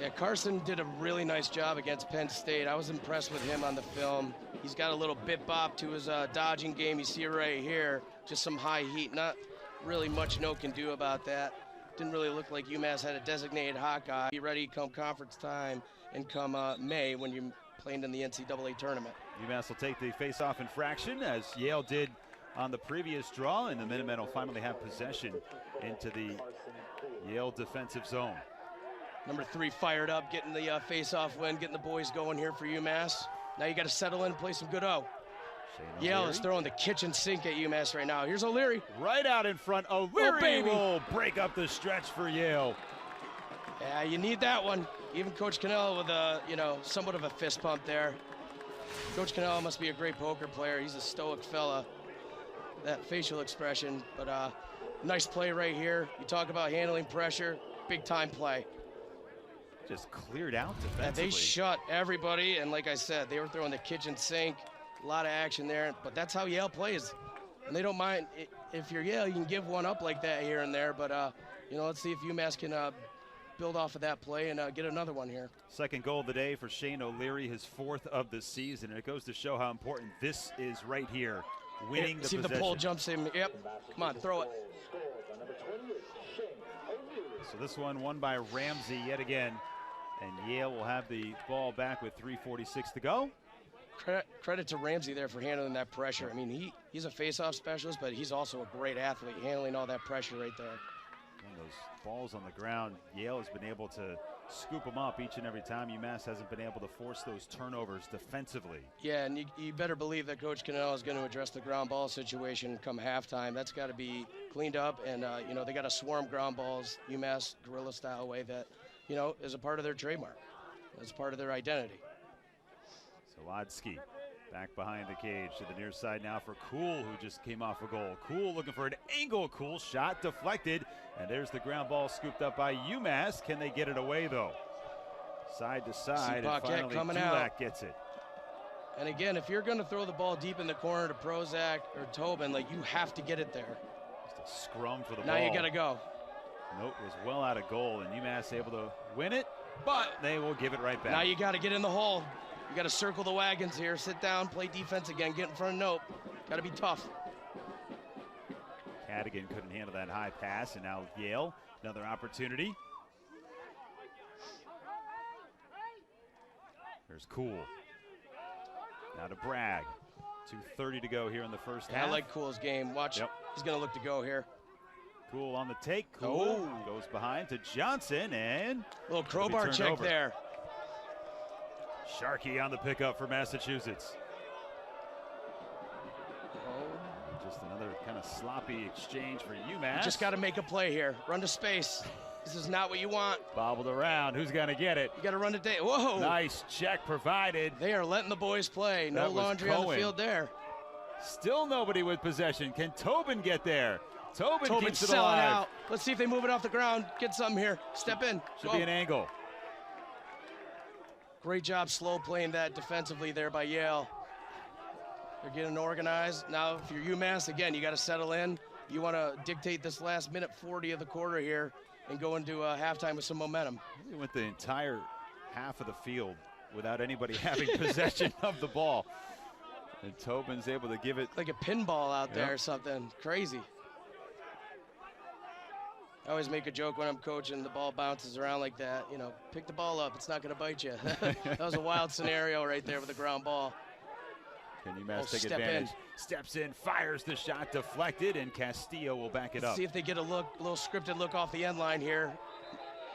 Yeah, Carson did a really nice job against Penn State. I was impressed with him on the film. He's got a little bit bop to his dodging game. You see it right here, just some high heat. Not really much Note can do about that. Didn't really look like UMass had a designated hot guy. Be ready come conference time and come May when you're playing in the NCAA tournament.
UMass will take the face-off infraction, as Yale did on the previous draw, and the Minutemen will finally have possession into the Yale defensive zone.
Number 3 fired up, getting the face-off win, getting the boys going here for UMass. Now you got to settle in and play some good O. Yale is throwing the kitchen sink at UMass right now. Here's O'Leary.
Right out in front. O'Leary will break up the stretch for Yale.
Yeah, you need that one. Even Coach Cannell with a, somewhat of a fist pump there. Coach Cannell must be a great poker player. He's a stoic fella. That facial expression, but nice play right here. You talk about handling pressure, big time play.
Just cleared out defensively.
Yeah, they shut everybody, and like I said, they were throwing the kitchen sink. A lot of action there, but that's how Yale plays. And they don't mind. If you're Yale, you can give one up like that here and there, but let's see if UMass can build off of that play and get another one here.
Second goal of the day for Shane O'Leary, his 4th of the season, and it goes to show how important this is right here. Winning the
possession. See if the pole jumps in. Yep. Come on, throw it.
So this one won by Ramsey yet again, and Yale will have the ball back with 3:46 to go.
Credit to Ramsey there for handling that pressure. I mean, he's a face-off specialist, but he's also a great athlete, handling all that pressure right there.
And those balls on the ground, Yale has been able to scoop them up each and every time. UMass hasn't been able to force those turnovers defensively.
Yeah, and you better believe that Coach Cannell is going to address the ground ball situation come halftime. That's got to be cleaned up, and, they got to swarm ground balls, UMass guerrilla-style way that, is a part of their trademark. It's part of their identity.
Solodski back behind the cage to the near side now for Cool, who just came off a goal. Cool looking for an angle. Cool shot deflected, and there's the ground ball scooped up by UMass. Can they get it away, though? Side to side, and finally Dulac gets it.
And again, if you're going to throw the ball deep in the corner to Prozac or Tobin, you have to get it there.
Just a scrum for the ball.
Now you got to go.
Nope, was well out of goal, and UMass able to win it, but they will give it right back.
Now you got to get in the hole. You got to circle the wagons here, sit down, play defense again, get in front of Nope. Got to be tough.
Cadigan couldn't handle that high pass, and now Yale, another opportunity. There's Cool. Now to Bragg. 2:30 to go here in the first half.
I like Cool's game. Watch, he's going to look to go here.
Cool on the take. Cool goes behind to Johnson, and
a little crowbar check there.
Sharkey on the pickup for Massachusetts. Just another kind of sloppy exchange for UMass.
You just got to make a play here. Run to space. This is not what you want.
Bobbled around. Who's going to get it?
You got to run to day. Whoa.
Nice check provided.
They are letting the boys play. No laundry on the field there.
Still nobody with possession. Can Tobin get there? Tobin keeps it
selling
alive.
out. Let's see if they move it off the ground. Get something here. Step in.
Should be an angle.
Great job slow playing that defensively there by Yale. They're getting organized. Now, if you're UMass, again, you got to settle in. You want to dictate this last minute 40 of the quarter here and go into halftime with some momentum.
They went the entire half of the field without anybody having possession of the ball. And Tobin's able to give it.
Like a pinball out there or something. Crazy. I always make a joke when I'm coaching, the ball bounces around like that. Pick the ball up. It's not going to bite you. That was a wild scenario right there with the ground ball.
Can UMass take advantage? Steps in, fires the shot, deflected, and Castillo will back it up.
See if they get a little scripted look off the end line here.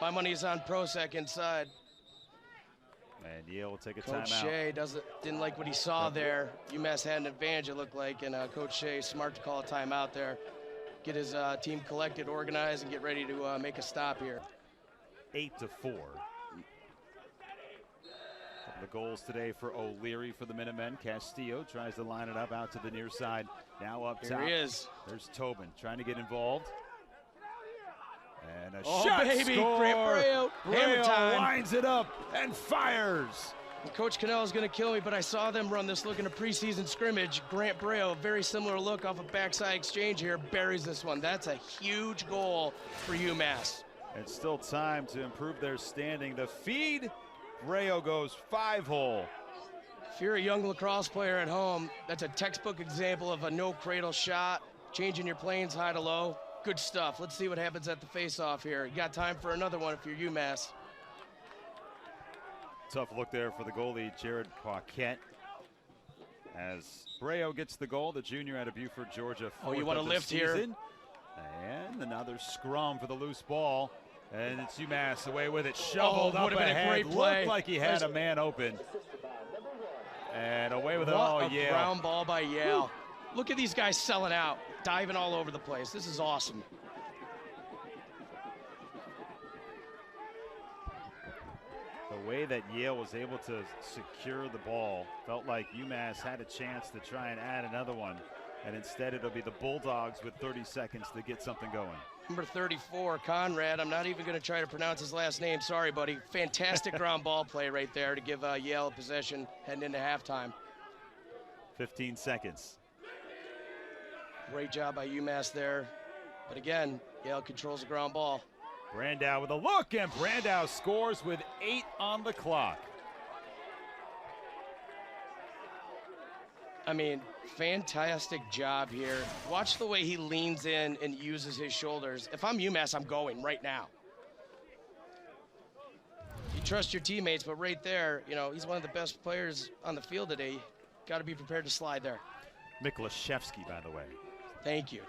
My money's on Prozac inside.
And Yale will take a
Coach
timeout.
Shea didn't like what he saw there. UMass had an advantage, it looked like, and Coach Shea smart to call a timeout there. Get his team collected, organized, and get ready to make a stop here.
8-4. The goals today for O'Leary for the Minutemen. Castillo tries to line it up out to the near side. Now up top.
Here he is.
There's Tobin trying to get involved. And a
oh,
shot
baby.
score.
Grant Breo. Hammer time.
Lines it up and fires.
And Coach Cannell is going to kill me, but I saw them run this look in a preseason scrimmage. Grant Breo, very similar look off a backside exchange here, buries this one. That's a huge goal for UMass.
It's still time to improve their standing. The feed, Breo goes 5-hole.
If you're a young lacrosse player at home, that's a textbook example of a no cradle shot, changing your planes high to low. Good stuff. Let's see what happens at the face-off here. You got time for another one if you're UMass.
Tough look there for the goalie, Jared Paquette. As Breo gets the goal, the junior out of Buford, Georgia.
Oh, you want to lift
season.
here?
And another scrum for the loose ball. And it's UMass away with it. Shoveled up
would have been
ahead.
a great play.
Looked like he had a man open. And away with it.
What
Oh,
a
Yale.
ground ball by Yale. Look at these guys selling out, diving all over the place. This is awesome.
The way that Yale was able to secure the ball felt like UMass had a chance to try and add another one. And instead it'll be the Bulldogs with 30 seconds to get something going.
Number 34, Conrad. I'm not even going to try to pronounce his last name. Sorry, buddy. Fantastic ground ball play right there to give Yale a possession heading into halftime.
15 seconds.
Great job by UMass there. But again, Yale controls the ground ball.
Brandow with a look, and Brandow scores with 8 on the clock.
I mean, fantastic job here. Watch the way he leans in and uses his shoulders. If I'm UMass, I'm going right now. You trust your teammates, but right there, he's one of the best players on the field today. Got to be prepared to slide there.
Miklashevsky, by the way.
Thank you.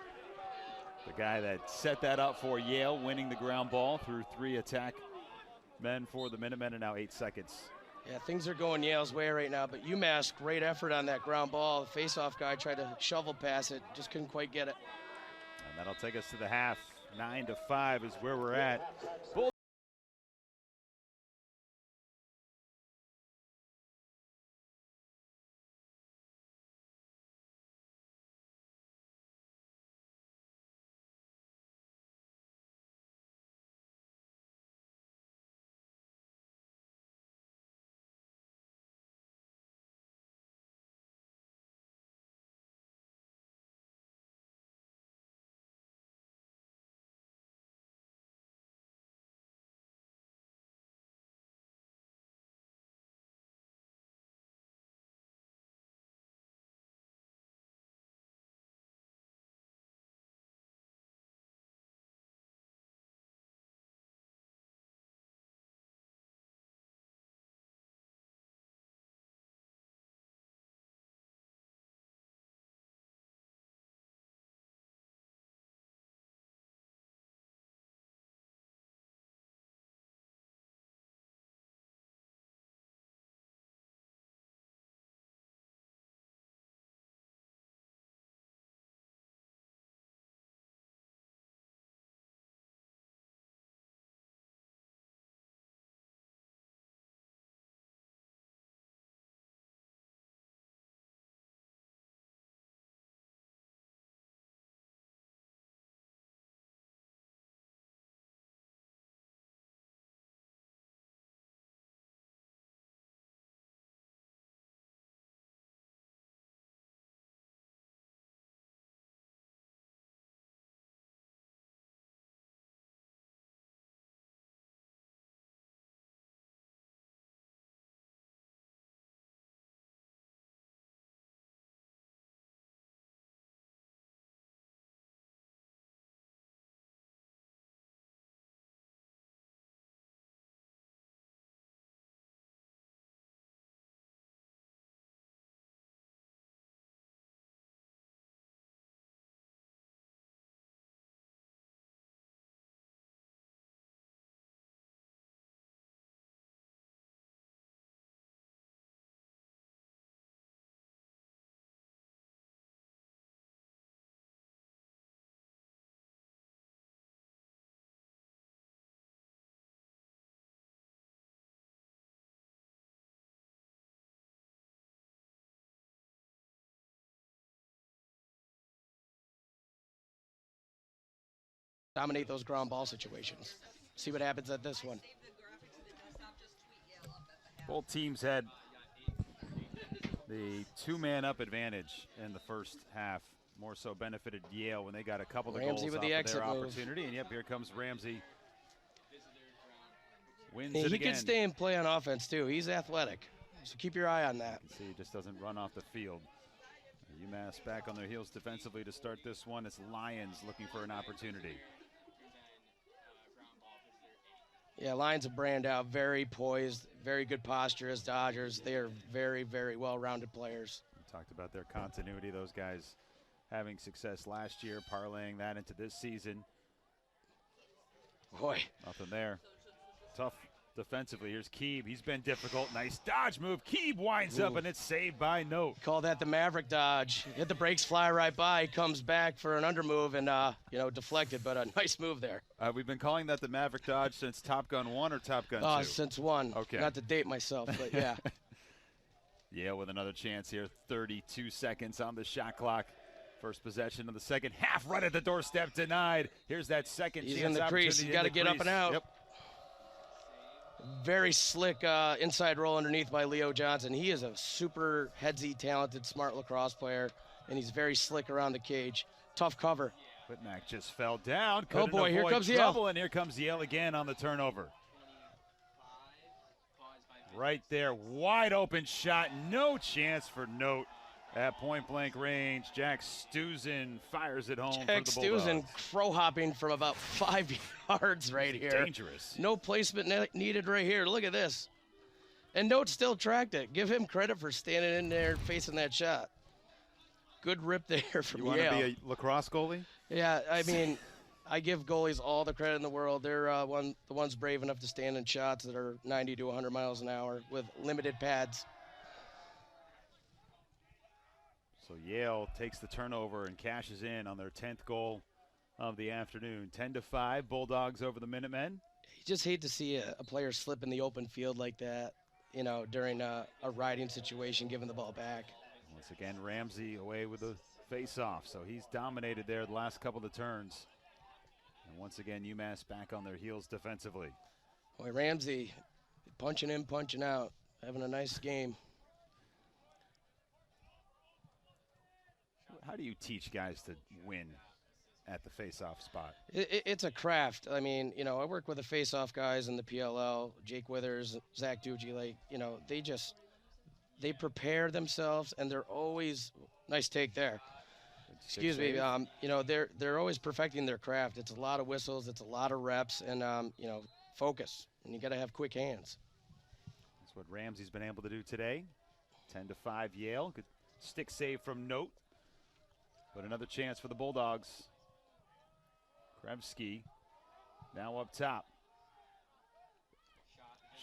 The guy that set that up for Yale, winning the ground ball through 3 attack men for the Minutemen, and now 8 seconds.
Yeah, things are going Yale's way right now, but UMass, great effort on that ground ball. The face-off guy tried to shovel pass it, just couldn't quite get it.
And that'll take us to the half. 9-5 is where we're at.
Dominate those ground ball situations. See what happens at this one.
Both teams had the 2-man up advantage in the first half. More so benefited Yale when they got a couple of goals
with
off
the
of
exit
their
move.
opportunity. And yep, here comes Ramsey. Wins
And
it
he
again.
can stay and play on offense too. He's athletic, so keep your eye on that.
You can see he just doesn't run off the field. UMass back on their heels defensively to start this one. It's Lions looking for an opportunity.
Yeah, Lions of brand out, very poised, very good posture as Dodgers. They are very, very well-rounded players.
We talked about their continuity, those guys having success last year, parlaying that into this season.
Boy.
Nothing there. Tough defensively. Here's Keeb. He's been difficult. Nice dodge move. Keeb winds up, and it's saved by Note.
Call that the Maverick dodge. Hit the brakes, fly right by, comes back for an under move and, deflected, but a nice move there.
We've been calling that the Maverick dodge since Top Gun 1 or Top Gun 2?
Since 1.
Okay.
Not to date myself, but yeah.
Yale with another chance here. 32 seconds on the shot clock. First possession of the second half, right at the doorstep, denied. Here's that second chance.
He's in the crease. He's got to get up and out.
Yep.
Very slick inside roll underneath by Leo Johnson. He is a super headsy, talented, smart lacrosse player, and he's very slick around the cage. Tough cover.
Whitmack just fell down.
Oh boy, here comes
trouble,
Yale.
And here comes Yale again on the turnover. Right there, wide open shot. No chance for Note at point-blank range. Jack Stuzen fires it home
Jack
for the Bulldogs.
Stuzen crow hopping from about 5 yards right here.
Dangerous.
No placement needed right here. Look at this. And Note still tracked it. Give him credit for standing in there facing that shot. Good rip there from
Yale. You want to be a lacrosse goalie?
Yeah, I mean, I give goalies all the credit in the world. They're the ones brave enough to stand in shots that are 90 to 100 miles an hour with limited pads.
So Yale takes the turnover and cashes in on their 10th goal of the afternoon. 10-5, Bulldogs over the Minutemen.
You just hate to see a player slip in the open field like that, you know, during a riding situation, giving the ball back.
Once again, Ramsey away with the face-off, so he's dominated there the last couple of turns. And once again, UMass back on their heels defensively.
Boy, Ramsey punching in, punching out, having a nice game.
How do you teach guys to win at the face-off spot?
It's a craft. I mean, you know, I work with the face-off guys in the PLL, Jake Withers, Zach Ducey. Like, you know, they prepare themselves, and they're always nice take there. Excuse me. You know, they're always perfecting their craft. It's a lot of whistles, it's a lot of reps, and you know, focus. And you got to have quick hands.
That's what Ramsey's been able to do today. 10-5 Yale. Good stick save from Note. But another chance for the Bulldogs. Krevsky now up top.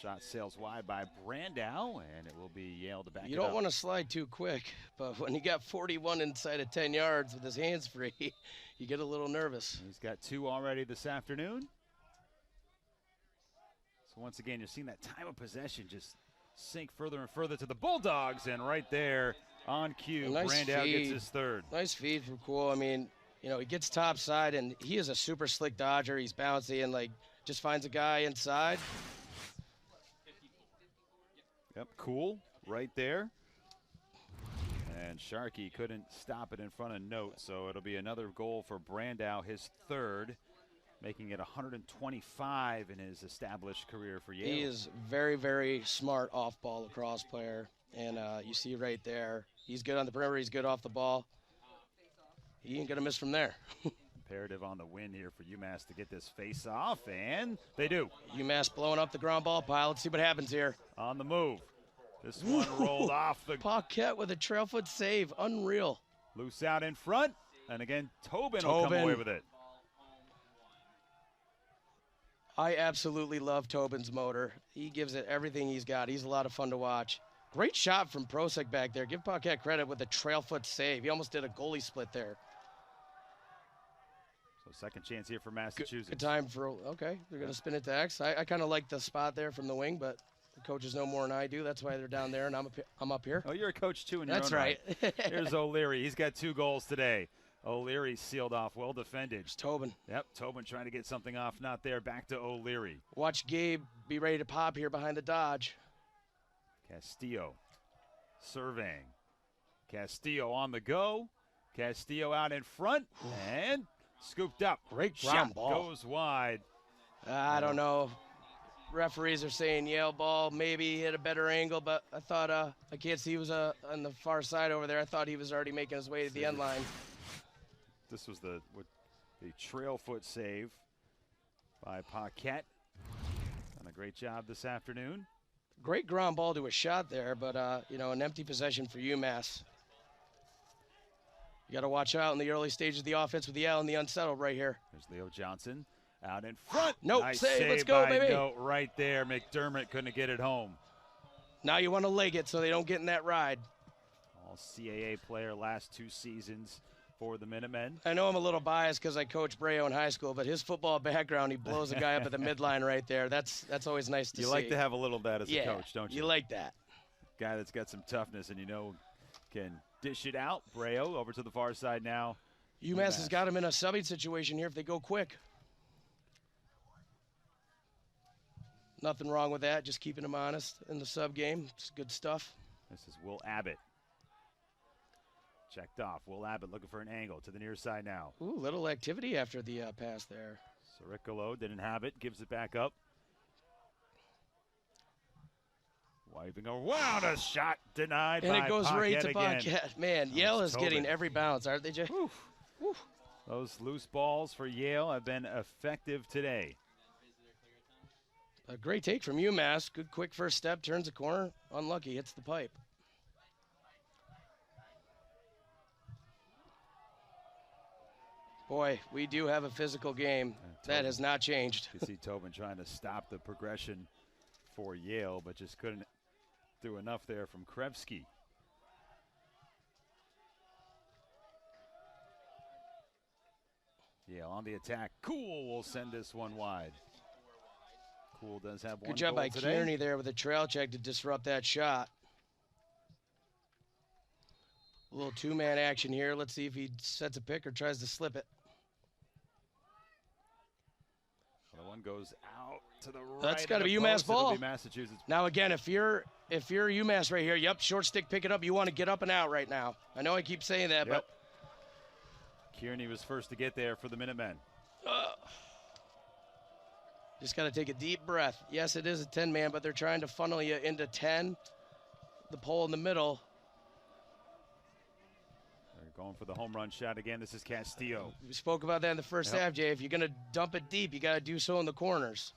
Shot sails wide by Brandow, and it will be Yale to back it up.
You don't want to slide too quick, but when you got 41 inside of 10 yards with his hands free, you get a little nervous.
He's got 2 already this afternoon. So once again, you're seeing that time of possession just sink further and further to the Bulldogs, and right there on cue,
nice
Brandow
feed.
gets his 3rd.
Nice feed from Cool. I mean, you know, he gets top side, and he is a super slick dodger. He's bouncy and, like, just finds a guy inside.
Yep, Cool right there. And Sharkey couldn't stop it in front of Note, so it'll be another goal for Brandow, his 3rd, making it 125 in his established career for Yale.
He is very, very smart off-ball lacrosse player, and you see right there, he's good on the perimeter, he's good off the ball. He ain't going to miss from there.
Imperative on the win here for UMass to get this face off, and they do.
UMass blowing up the ground ball pile. Let's see what happens here.
On the move. This one rolled off the...
Paquette with a trail foot save. Unreal.
Loose out in front, and again, Tobin will come away with it.
I absolutely love Tobin's motor. He gives it everything he's got. He's a lot of fun to watch. Great shot from Prosek back there. Give Paquette credit with a trail foot save. He almost did a goalie split there.
So second chance here for Massachusetts.
Good time for, okay, they're going to spin it to X. I kind of like the spot there from the wing, but the coaches know more than I do. That's why they're down there, and I'm up here.
Oh, you're a coach, too, in your
That's
own
right.
Here's O'Leary. He's got 2 goals today. O'Leary sealed off, well defended.
It's Tobin.
Yep, Tobin trying to get something off, not there. Back to O'Leary.
Watch Gabe be ready to pop here behind the dodge.
Castillo surveying. Castillo on the go. Castillo out in front, and scooped up.
Great
Shot
ball.
goes wide.
I don't know. Referees are saying Yale ball. Maybe he hit a better angle, but I thought I can't see he was on the far side over there. I thought he was already making his way to the end line.
This was the trail foot save by Paquette. Done a great job this afternoon.
Great ground ball to a shot there, but you know, an empty possession for UMass. You got to watch out in the early stages of the offense with Yale and the unsettled right here.
There's Leo Johnson out in front.
Nope,
nice
save. Let's go, baby.
Note right there. McDermott couldn't get it home.
Now you want to leg it so they don't get in that ride.
All CAA player last 2 seasons for the Minutemen.
I know I'm a little biased because I coached Brayo in high school, but his football background, he blows a guy up at the midline right there. That's always nice to see.
You like to have a little of that as a coach, don't you?
You like that.
Guy that's got some toughness and can dish it out. Brayo over to the far side now.
UMass has got him in a subbing situation here if they go quick. Nothing wrong with that, just keeping him honest in the sub game. It's good stuff.
This is Will Abbott. Checked off. Will Abbott looking for an angle to the near side now.
Ooh, little activity after the pass there.
Ciricolo didn't have it. Gives it back up. Wiping around, a shot denied
and
by
it goes
Paquette
right to
again.
Paquette. Man, Yale is getting every bounce, aren't they, Jay?
Those loose balls for Yale have been effective today.
A great take from UMass. Good quick first step, turns the corner. Unlucky, hits the pipe. Boy, we do have a physical game. That has not changed.
You see Tobin trying to stop the progression for Yale, but just couldn't do enough there from Krevsky. Yale on the attack. Cool will send this one wide. Cool does have one
Good job
goal
by
today.
Kearney there with a trail check to disrupt that shot. A little two-man action here. Let's see if he sets a pick or tries to slip it.
The one goes out to the right.
That's got to
of
be
the
UMass
post. It'll
ball.
be Massachusetts.
Now again, if you're UMass right here, yep, short stick, pick it up. You want to get up and out right now. I know I keep saying that,
Yep. Kearney was first to get there for the Minutemen.
but just got to take a deep breath. Yes, it is a 10-man, but they're trying to funnel you into 10. The pole in the middle.
They're going for the home run shot again. This is Castillo.
We spoke about that in the first
Yep.
half, Jay. If you're going to dump it deep, you got to do so in the corners.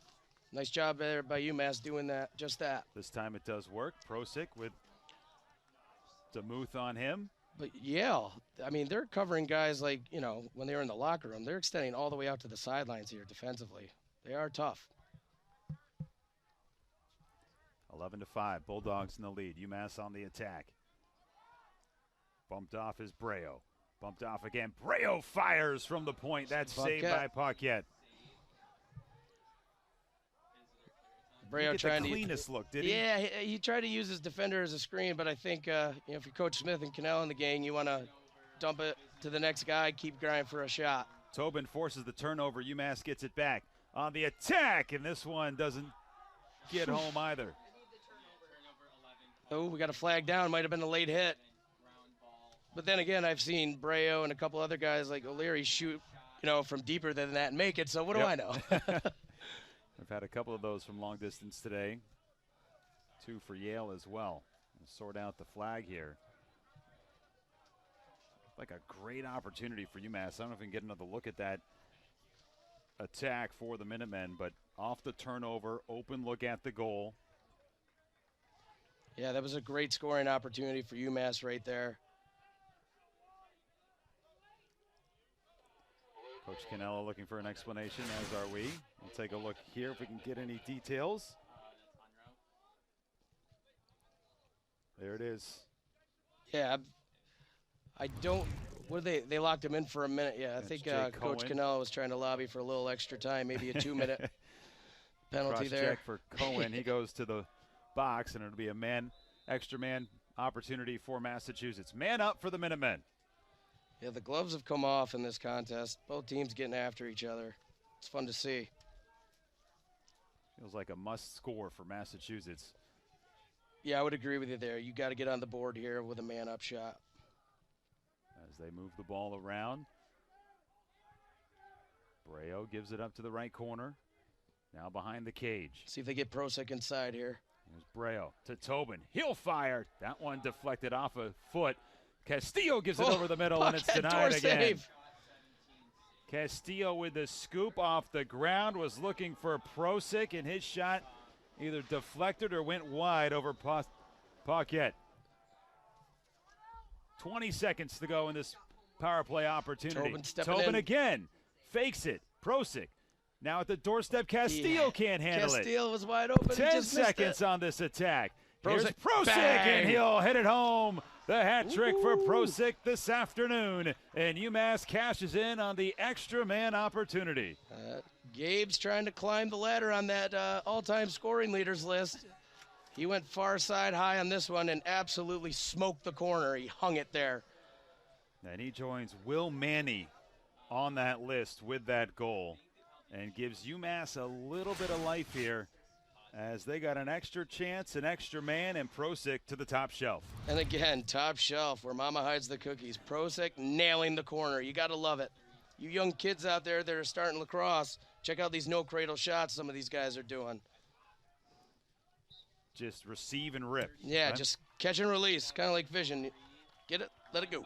Nice job there by UMass doing that, just that.
This time it does work. Prosick with Demuth on him.
But Yale, I mean, they're covering guys like, when they were in the locker room, they're extending all the way out to the sidelines here defensively. They are tough.
11-5. Bulldogs in the lead. UMass on the attack. Bumped off is Breo. Bumped off again. Breo fires from the point. That's saved by Paquette.
Breo trying
the
to
cleanest look, did he?
Yeah, he tried to use his defender as a screen, but I think if you're Coach Smith and Cannell in the gang, you want to dump it to the next guy, keep grinding for a shot.
Tobin forces the turnover. UMass gets it back on the attack, and this one doesn't get home either.
Oh, we got a flag down. Might have been a late hit. But then again, I've seen Breo and a couple other guys like O'Leary shoot, from deeper than that and make it. So what do I know?
We've had a couple of those from long distance today. 2 for Yale as well. We'll sort out the flag here. Like a great opportunity for UMass. I don't know if we can get another look at that attack for the Minutemen, but off the turnover, open look at the goal.
Yeah, that was a great scoring opportunity for UMass right there.
Coach Cannella looking for an explanation, as are we. We'll take a look here if we can get any details. There it is.
Yeah, I don't. What did they locked him in for a minute? Yeah, I
That's
think
Jake
Coach
Cohen.
Cannella was trying to lobby for a little extra time, maybe a 2-minute penalty there.
Check for Cohen. He goes to the box, and it'll be a extra man opportunity for Massachusetts. Man up for the Minutemen.
Yeah, the gloves have come off in this contest. Both teams getting after each other. It's fun to see.
Feels like a must score for Massachusetts.
Yeah, I would agree with you there. You got to get on the board here with a man-up shot.
As they move the ball around. Breo gives it up to the right corner. Now behind the cage.
See if they get Prosick inside here.
There's Breo to Tobin. He'll fire. That one deflected off a foot. Castillo gives it over the middle, and it's denied again.
Save.
Castillo with the scoop off the ground was looking for Prosick, and his shot either deflected or went wide over Paquette. 20 seconds to go in this power play opportunity.
Tobin in.
Again fakes it. Prosick now at the doorstep. Castillo can't handle it.
Castillo was wide open.
10 seconds on this attack. Here's Prosick,
Bang.
and he'll hit it home. The hat trick for Prosick this afternoon. And UMass cashes in on the extra man opportunity.
Gabe's trying to climb the ladder on that all-time scoring leaders list. He went far side high on this one and absolutely smoked the corner. He hung it there.
And he joins Will Manny on that list with that goal and gives UMass a little bit of life here as they got an extra chance, an extra man, and Prosick to the top shelf.
And again, top shelf where mama hides the cookies. Prosick nailing the corner. You got to love it. You young kids out there that are starting lacrosse, check out these no-cradle shots some of these guys are doing.
Just receive and rip.
Yeah,
right?
just catch and release, kind of like vision. Get it, let it go.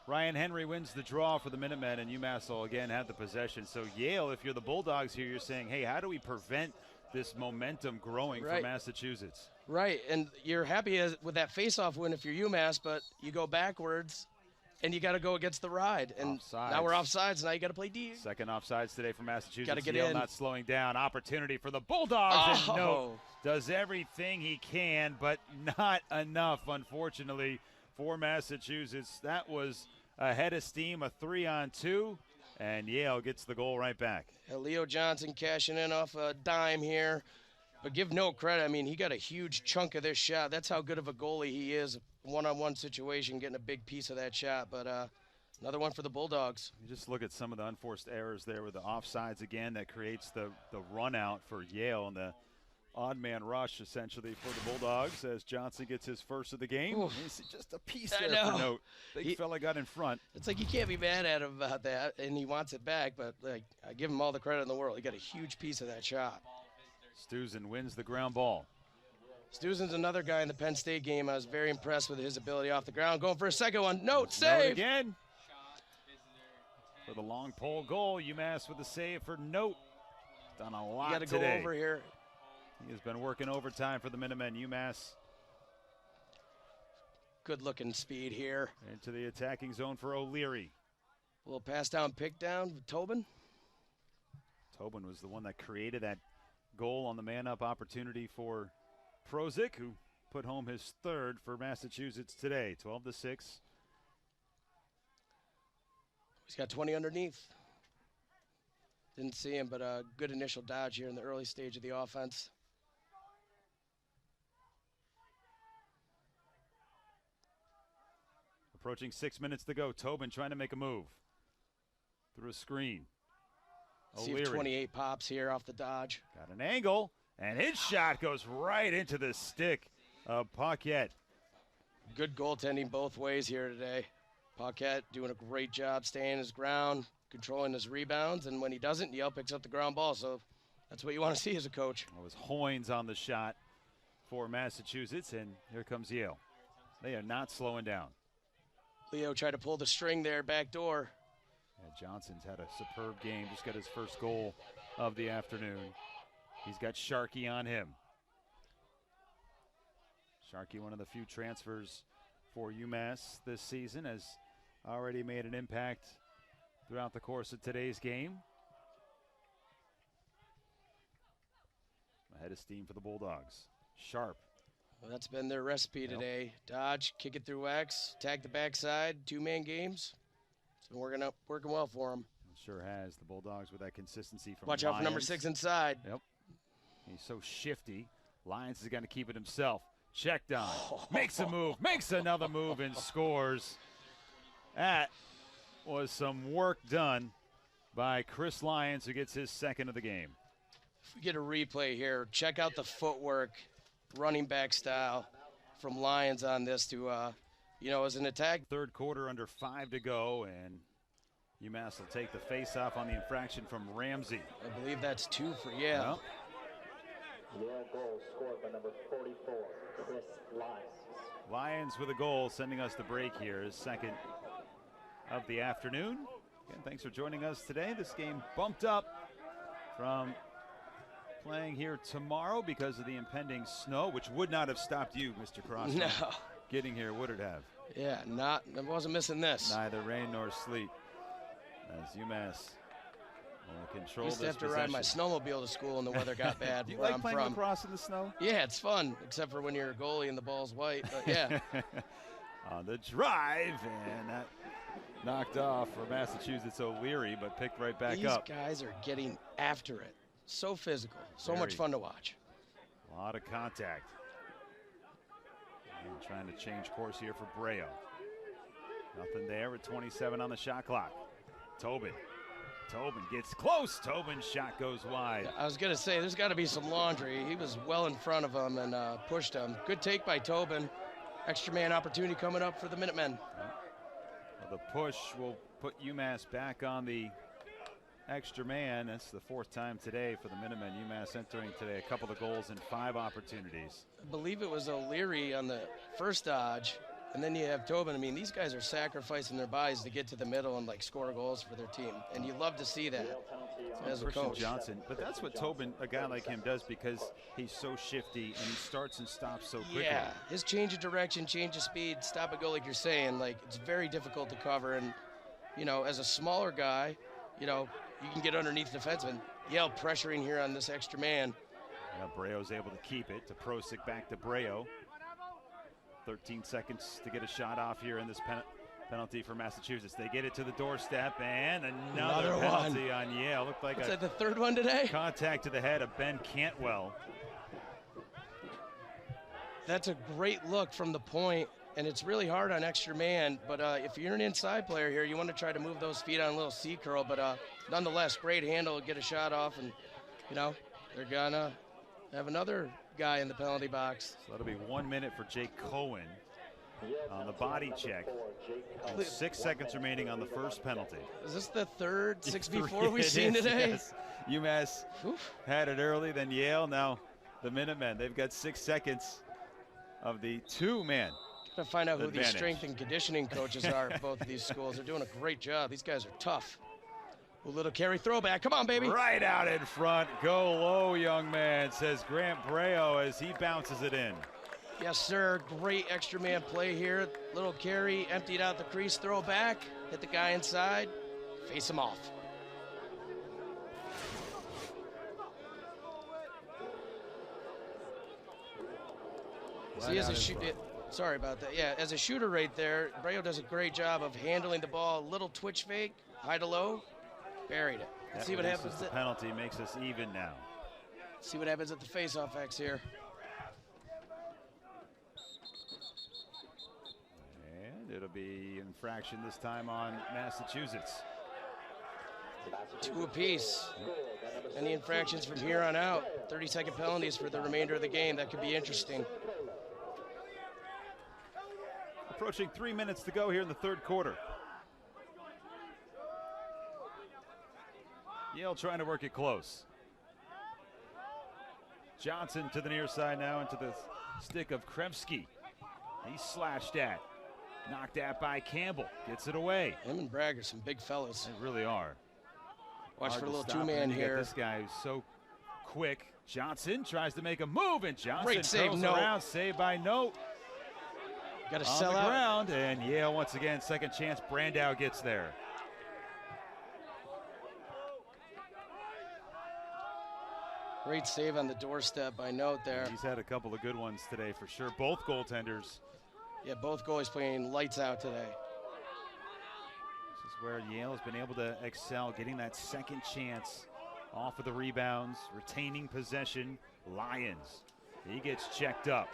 Ryan Henry wins the draw for the Minutemen, and UMass will again have the possession. So Yale, if you're the Bulldogs here, you're saying, hey, how do we prevent this momentum growing for Massachusetts?
Right, and you're happy with that face-off win if you're UMass, but you go backwards, and you got to go against the ride. And now we're offsides. Now you got to play D.
Second offsides today for Massachusetts.
Got to get
Yale
in.
not slowing down. Opportunity for the Bulldogs.
Oh.
And no, does everything he can, but not enough, unfortunately, for Massachusetts. That was a head of steam, a 3-on-2, and Yale gets the goal right back.
Leo Johnson cashing in off a dime here. But give no credit. I mean, he got a huge chunk of this shot. That's how good of a goalie he is. One-on-one situation, getting a big piece of that shot. But another one for the Bulldogs.
You just look at some of the unforced errors there with the offsides again. That creates the run out for Yale and the odd man rush essentially for the Bulldogs as Johnson gets his first of the game. It's just a piece there for note. Big fella got in front.
It's like you can't be mad at him about that, and he wants it back. But like, I give him all the credit in the world. He got a huge piece of that shot.
Stuzen wins the ground ball.
Stuzen's another guy in the Penn State game. I was very impressed with his ability off the ground. Going for a second one. Note, save.
Again. For the long pole goal, UMass with the save for Note. Done a lot today.
You got to go over here.
He has been working overtime for the Minutemen. UMass.
Good looking speed here.
Into the attacking zone for O'Leary.
A little pass down, pick down. Tobin.
Tobin was the one that created that goal on the man-up opportunity for Prozik, who put home his third for Massachusetts today, 12-6.
He's got 20 underneath. Didn't see him, but a good initial dodge here in the early stage of the offense.
Approaching 6 minutes to go. Tobin trying to make a move through a screen.
See if 28 pops here off the dodge.
Got an angle, and his shot goes right into the stick of Paquette.
Good goaltending both ways here today. Paquette doing a great job staying his ground, controlling his rebounds, and when he doesn't, Yale picks up the ground ball. So that's what you want to see as a coach.
It was Hoynes on the shot for Massachusetts, and here comes Yale. They are not slowing down.
Leo tried to pull the string there, back door.
Yeah, Johnson's had a superb game, just got his first goal of the afternoon. He's got Sharkey on him. Sharkey, one of the few transfers for UMass this season, has already made an impact throughout the course of today's game. Ahead of steam for the Bulldogs. Sharp.
Well, that's been their recipe today. Dodge, kick it through X, tag the backside, two-man games. It's been working well for them.
It sure has. The Bulldogs with that consistency from
Watch
Lyons.
out for number 6 inside.
Yep. He's so shifty. Lyons is going to keep it himself. Check down. Makes a move. Makes another move and scores. That was some work done by Chris Lyons, who gets his second of the game.
If we get a replay here, check out the footwork, running back style from Lyons on this to, as an attack.
Third quarter, under 5 to go, and UMass will take the face-off on the infraction from Ramsey.
I believe that's 2 for Yale.
Yale goal scored by number 44, Chris Lyons.
Lyons with a goal, sending us the break here, his second of the afternoon. Again, thanks for joining us today. This game bumped up from playing here tomorrow because of the impending snow, which would not have stopped you, Mr. Cross.
No.
Getting here, would it have?
Yeah, I wasn't missing this.
Neither rain nor sleet. As UMass will control
I used to
this
have to ride my snowmobile to school when the weather got bad.
Do you
where
like
I'm
playing
from.
lacrosse in the snow?
Yeah, it's fun, except for when you're a goalie and the ball's white. But yeah.
On the drive, and that knocked off for Massachusetts O'Leary, but picked right back up.
These guys are getting after it. So physical. So much fun to watch.
A lot of contact. And trying to change course here for Breo. Nothing there with 27 on the shot clock. Tobin gets close. Tobin's shot goes wide.
I was going to say, there's got to be some laundry. He was well in front of him and pushed him. Good take by Tobin. Extra man opportunity coming up for the Minutemen.
Well, the push will put UMass back on the extra man. That's the 4th time today for the Minutemen. UMass entering today a couple of goals and 5 opportunities.
I believe it was O'Leary on the first dodge, and then you have Tobin. I mean, these guys are sacrificing their bodies to get to the middle and score goals for their team, and you love to see that. as a
Christian
coach.
Johnson, but that's what Tobin, a guy like him, does because he's so shifty and he starts and stops so quickly.
Yeah, his change of direction, change of speed, stop and go like you're saying, like it's very difficult to cover. And, you know, as a smaller guy, you know, you can get underneath the defenseman. Yale pressuring here on this extra man.
Yeah, Breo's able to keep it to Prosek, back to Breo. 13 seconds to get a shot off here in this penalty for Massachusetts. They get it to the doorstep, and another penalty on Yale. Looked like
Is that the third one today?
Contact to the head of Ben Cantwell.
That's a great look from the point, and it's really hard on extra man. But if you're an inside player here, you want to try to move those feet on a little C curl. But nonetheless, great handle, get a shot off, and, you know, they're going to have another guy in the penalty box.
So that'll be 1 minute for Jake Cohen on the body check. And 6 seconds remaining on the first penalty.
Is this the third 6v4 we've seen today?
Yes. UMass had it early, then Yale. Now the Minutemen. They've got 6 seconds of the two-man.
Gotta find out who
advantage.
these strength and conditioning coaches are at both of these schools. They're doing a great job. These guys are tough. A little carry throwback. Come on, baby.
Right out in front. Go low, young man, says Grant Breo as he bounces it in.
Yes, sir. Great extra man play here. Little carry, emptied out the crease, throw back, hit the guy inside, face him off. See, as a shooter, sorry about that. Yeah, as a shooter right there, Breo does a great job of handling the ball. Little twitch fake, high to low, buried it.
That
See what happens.
The penalty makes us even now.
See what happens at the face-off X here.
And it'll be infraction this time on Massachusetts.
2 apiece. Any infractions from here on out. 30-second penalties for the remainder of the game. That could be interesting.
Approaching 3 minutes to go here in the third quarter. Yale trying to work it close. Johnson to the near side now into the stick of Krevsky. He's slashed at. Knocked at by Campbell. Gets it away.
Him and Bragg are some big fellas.
They really are.
Watch
Hard
for a
to
little
stop,
two-man
and you got
here.
This guy who's so quick. Johnson tries to make a move, and Johnson
Great save,
curls
Note.
around. Saved by Note.
Got to
On
sell
the
out.
ground, and Yale once again, second chance. Brandow gets there.
Great save on the doorstep by Note there.
He's had a couple of good ones today for sure. Both goaltenders.
Yeah, both goalies playing lights out today.
This is where Yale has been able to excel, getting that second chance off of the rebounds, retaining possession. Lyons, he gets checked up.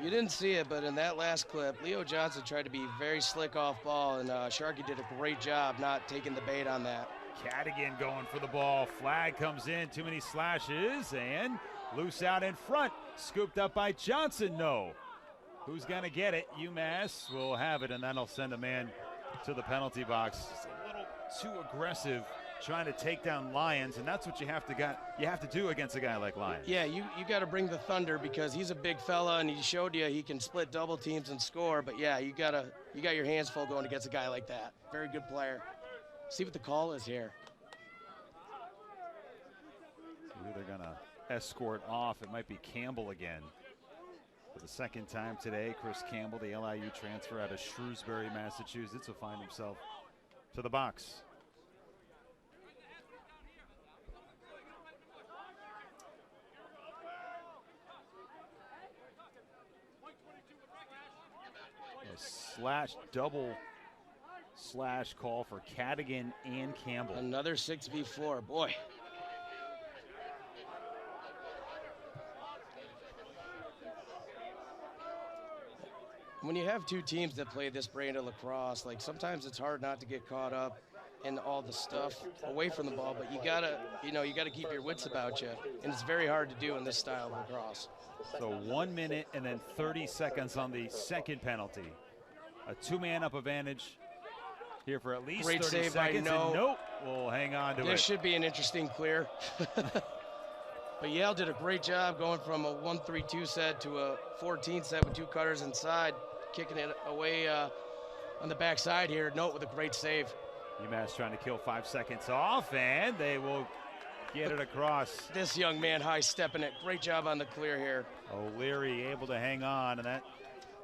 You didn't see it, but in that last clip, Leo Johnson tried to be very slick off ball, and Sharkey did a great job not taking the bait on that.
Cadigan going for the ball. Flag comes in, too many slashes, and loose out in front. Scooped up by Johnson, no. Who's going to get it? UMass will have it, and that'll send a man to the penalty box. It's a little too aggressive trying to take down Lyons, and that's what you have to do against a guy like Lyons.
Yeah, you got to bring the thunder because he's a big fella, and he showed you he can split double teams and score. But yeah, you got your hands full going against a guy like that. Very good player. See what the call is here.
Who they're going to escort off. It might be Campbell again. For the second time today, Chris Campbell, the LIU transfer out of Shrewsbury, Massachusetts, will find himself to the box. A double slash call for Cadigan and Campbell.
Another 6v4, boy. When you have two teams that play this brand of lacrosse, like sometimes it's hard not to get caught up in all the stuff away from the ball, but you gotta keep your wits about you, and it's very hard to do in this style of lacrosse.
So 1 minute and then 30 seconds on the second penalty. A two-man up advantage here for at least
Great
30
save by
seconds.
Note.
And Note will hang on to it.
This should be an interesting clear. But Yale did a great job going from a 1-3-2 set to a 14 set with two cutters inside, kicking it away on the backside here. Note with a great save.
UMass trying to kill 5 seconds off, and they will get it across.
This young man high-stepping it. Great job on the clear here.
O'Leary able to hang on, and that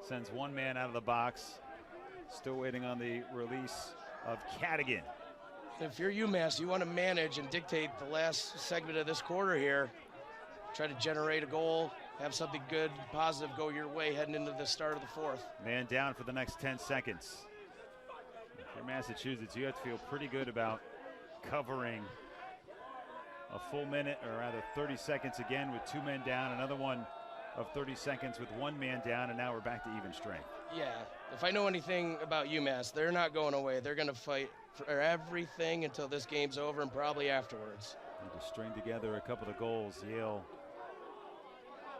sends one man out of the box. Still waiting on the release of Cadigan.
If you're UMass, you want to manage and dictate the last segment of this quarter here. Try to generate a goal, have something good, positive go your way heading into the start of the fourth.
Man down for the next 10 seconds. If you're Massachusetts, you have to feel pretty good about covering a full minute, or rather 30 seconds again with 2 men down, another one of 30 seconds with 1 man down, and now we're back to even strength.
Yeah, if I know anything about UMass, they're not going away. They're going to fight for everything until this game's over and probably afterwards.
Need to string together a couple of goals. Yale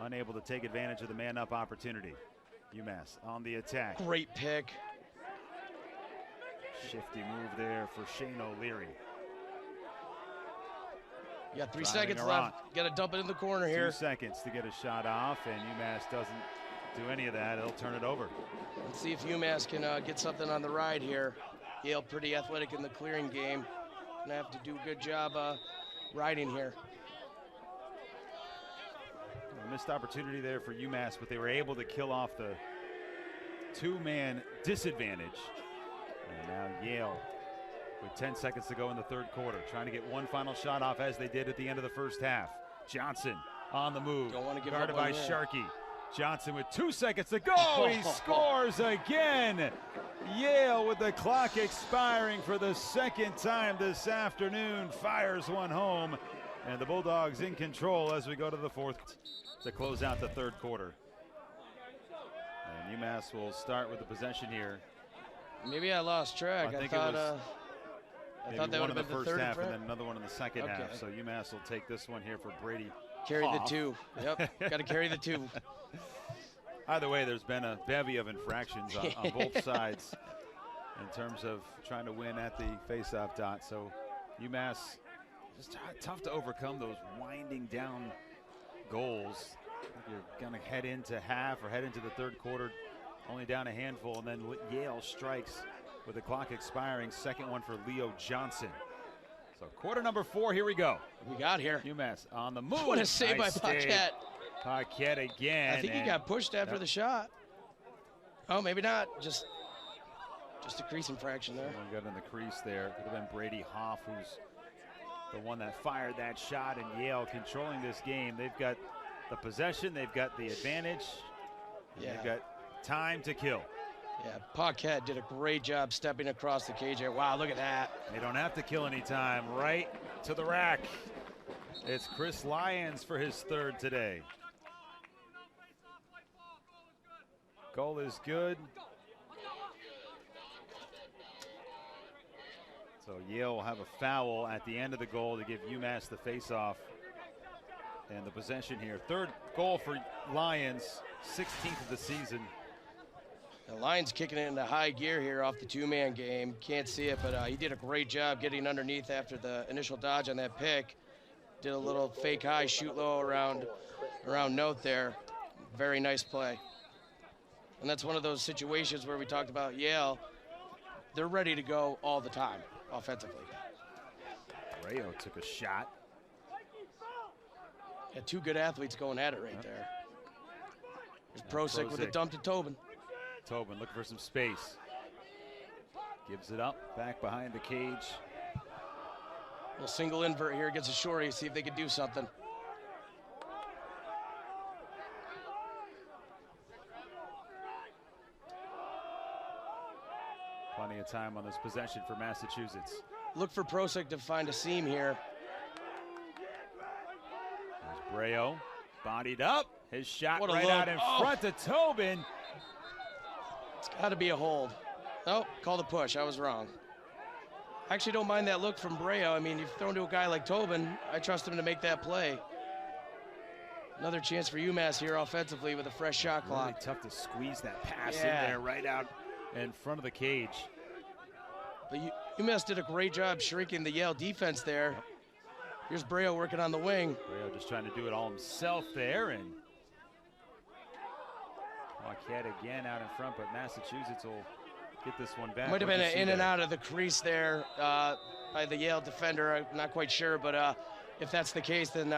unable to take advantage of the man-up opportunity. UMass on the attack.
Great pick.
Shifty move there for Shane O'Leary.
You got 3
Driving
seconds
around.
left. Got to dump it in the corner
2
here.
seconds to get a shot off, and UMass doesn't do any of that. It'll turn it over.
Let's see if UMass can get something on the ride here. Yale pretty athletic in the clearing game. Gonna have to do a good job riding here.
A missed opportunity there for UMass, but they were able to kill off the 2-man disadvantage. And now Yale with 10 seconds to go in the third quarter, trying to get one final shot off as they did at the end of the first half. Johnson on the move,
Don't want to give
guarded
up
by
on that.
Sharkey. Johnson with 2 seconds to go. He scores again. Yale, with the clock expiring for the second time this afternoon, fires one home. And the Bulldogs in control as we go to the fourth to close out the third quarter. And UMass will start with the possession here.
Maybe I lost track.
I think
thought,
it was
I thought that
one
would
in
have
the
been the
first
third
half and
front.
then another one in the second
Okay.
half. So UMass will take this one here for Brady.
Carry the
Hoff.
2. Yep, got to carry the 2.
Either way, there's been a bevy of infractions on both sides in terms of trying to win at the faceoff dot. So UMass, just tough to overcome those winding down goals. You're going to head into half or head into the third quarter, only down a handful, and then Yale strikes with the clock expiring. Second one for Leo Johnson. So quarter number 4, here we go.
We got here.
UMass on the move.
What a save by Paquette.
Paquette again.
I think he got pushed after the shot. Oh, maybe not. Just a crease infraction there.
Someone got in the crease there. Could have been Brady Hoff, who's the one that fired that shot, and Yale controlling this game. They've got the possession, they've got the advantage, and
Yeah.
they've got time to kill.
Yeah, Paquette did a great job stepping across the cage there. Wow, look at that.
They don't have to kill any time. Right to the rack. It's Chris Lyons for his third today. Goal is good. So Yale will have a foul at the end of the goal to give UMass the face-off and the possession here. Third goal for Lyons, 16th of the season.
The Lions kicking it into high gear here off the 2-man game. Can't see it, but he did a great job getting underneath after the initial dodge on that pick. Did a little fake high, shoot low around note there. Very nice play. And that's one of those situations where we talked about Yale. They're ready to go all the time offensively.
Rayo took a shot.
Yeah, 2 good athletes going at it right there. There's Prosick with a
Prosick.
dump to Tobin.
Tobin looking for some space. Gives it up, back behind the cage.
Little single invert here, gets a shorty, see if they can do something.
Plenty of time on this possession for Massachusetts.
Look for Prosick to find a seam here.
There's Brayo, bodied up. His shot
What a
right
look.
out in
Oh.
front of Tobin.
It's got to be a hold. Oh, call the push. I was wrong. I actually don't mind that look from Brayo. I mean, you've thrown to a guy like Tobin. I trust him to make that play. Another chance for UMass here offensively with a fresh shot
Really
clock.
tough to squeeze that pass
Yeah.
in there right out in front of the cage.
But UMass did a great job shrinking the Yale defense there.
Yep.
Here's Brayo working on the wing.
Brayo just trying to do it all himself there, and Paquette again out in front, but Massachusetts will get this one back.
Might have been
What'd you
an in
see
and
there?
out of the crease there by the Yale defender. I'm not quite sure, but if that's the case, then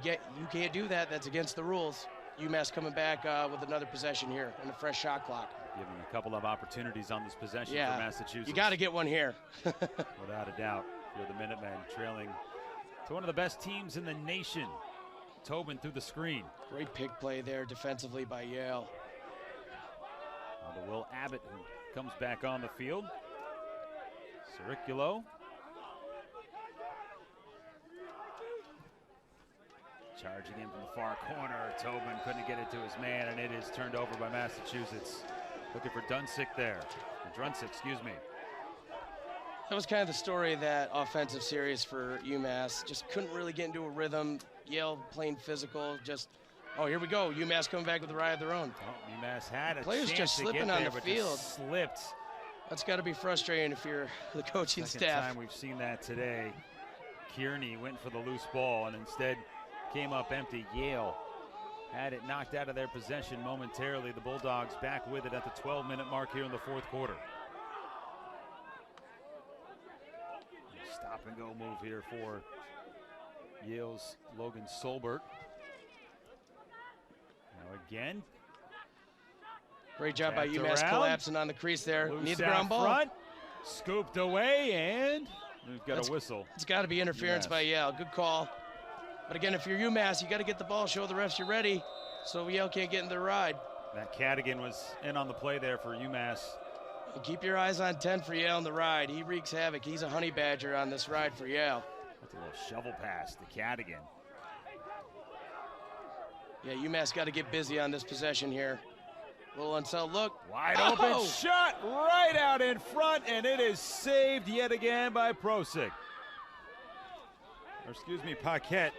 you can't do that. That's against the rules. UMass coming back with another possession here and a fresh shot clock.
Given a couple of opportunities on this possession
Yeah,
for Massachusetts.
you got to get one here.
Without a doubt, for the Minutemen trailing to one of the best teams in the nation. Tobin through the screen.
Great pick play there defensively by Yale.
The Will Abbott who comes back on the field. Ciriculo. Charging in from the far corner. Tobin couldn't get it to his man, and it is turned over by Massachusetts. Looking for Drunsick there. Drunsick, excuse me.
That was kind of the story of that offensive series for UMass. Just couldn't really get into a rhythm. Yale playing physical. Just, oh, here we go. UMass coming back with a ride of their own.
Oh, UMass had a
Players
chance
just
to
slipping
get
on
there,
the
but
field.
just slipped.
That's got to be frustrating if you're the coaching
Second
staff.
time we've seen that today. Kearney went for the loose ball and instead came up empty. Yale had it knocked out of their possession momentarily. The Bulldogs back with it at the 12-minute mark here in the fourth quarter. Stop and go move here for Yale's Logan Solbert. Now again.
Great job by
Tapped
UMass
around.
collapsing on the crease there.
Loose
Need the
out
ground ball.
front. Scooped away, and we've got
That's-
a whistle.
It's got to be interference
UMass.
by Yale. Good call. But again, if you're UMass, you got to get the ball, show the refs you're ready, so Yale can't get in the ride.
Matt Cadigan was in on the play there for UMass.
And keep your eyes on 10 for Yale in the ride. He wreaks havoc. He's a honey badger on this ride for Yale.
That's a little shovel pass to Cadigan.
Yeah, UMass got to get busy on this possession here. Little unsettled look.
Wide
Oh!
open shot right out in front, and it is saved yet again by Prosick. Or excuse me, Paquette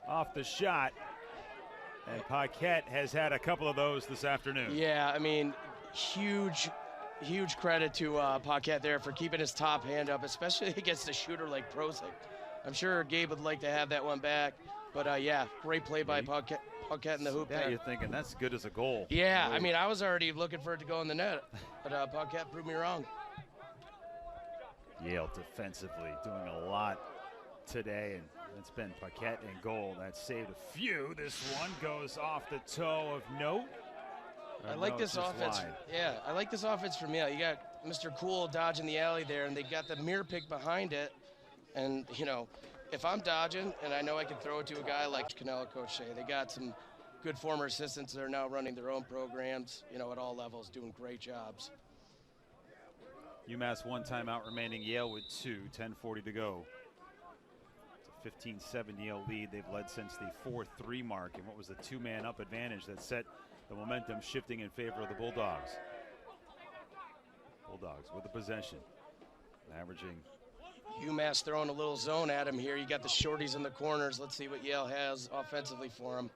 off the shot. And Paquette has had a couple of those this afternoon.
Yeah, I mean, huge credit to Paquette there for keeping his top hand up, especially against a shooter like Prosick. I'm sure Gabe would like to have that one back. But yeah, great play by Paquette in the hoop
Now
there.
you're thinking that's good as a goal.
Yeah, I mean, I was already looking for it to go in the net, but Paquette proved me wrong.
Yale defensively doing a lot today, and it's been Paquette in goal. That saved a few. This one goes off the toe of note.
I like this offense. Yeah, I like this offense from Yale. You got Mr. Cool dodging the alley there, and they got the mirror pick behind it. And, you know, if I'm dodging and I know I can throw it to a guy like Canella, Coach Shea, they got some good former assistants that are now running their own programs, you know, at all levels, doing great jobs.
UMass one timeout remaining. Yale with 2, 10:40 to go. It's a 15-7 Yale lead. They've led since the 4-3 mark, and what was the two-man up advantage that set the momentum shifting in favor of the Bulldogs. Bulldogs with the possession, averaging.
UMass throwing a little zone at him here. You got the shorties in the corners. Let's see what Yale has offensively for him.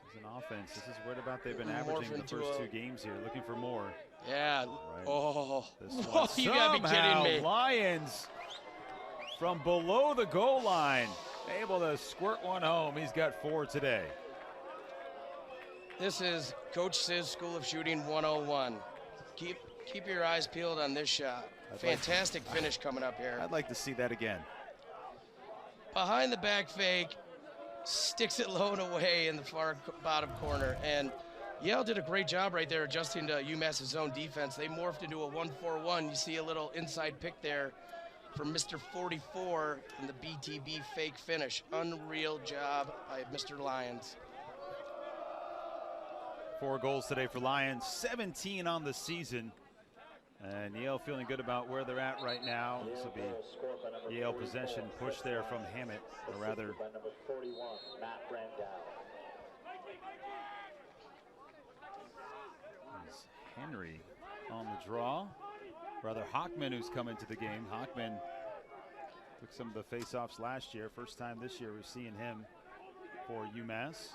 This is an offense. This is what about they've been
Morph
averaging the
into
first
a-
2 games here. Looking for more.
Yeah.
Right.
Oh,
This
oh
one
you gotta be kidding
somehow
me.
Lions from below the goal line able to squirt one home. He's got 4 today.
This is Coach Siz's School of Shooting 101. Keep your eyes peeled on this shot. Fantastic finish coming up here.
I'd like to see that again.
Behind the back fake, sticks it low and away in the far bottom corner. And Yale did a great job right there adjusting to UMass's zone defense. They morphed into a 1-4-1. You see a little inside pick there from Mr. 44 in the BTB fake finish. Unreal job by Mr. Lyons.
4 goals today for Lions, 17 on the season. And Yale feeling good about where they're at right now. This will be Yale possession push there from Hammett, or rather
By number 41, Matt Brandau.
is Henry on the draw. Rather Hockman who's come into the game. Hockman took some of the face-offs last year. First time this year we're seeing him for UMass.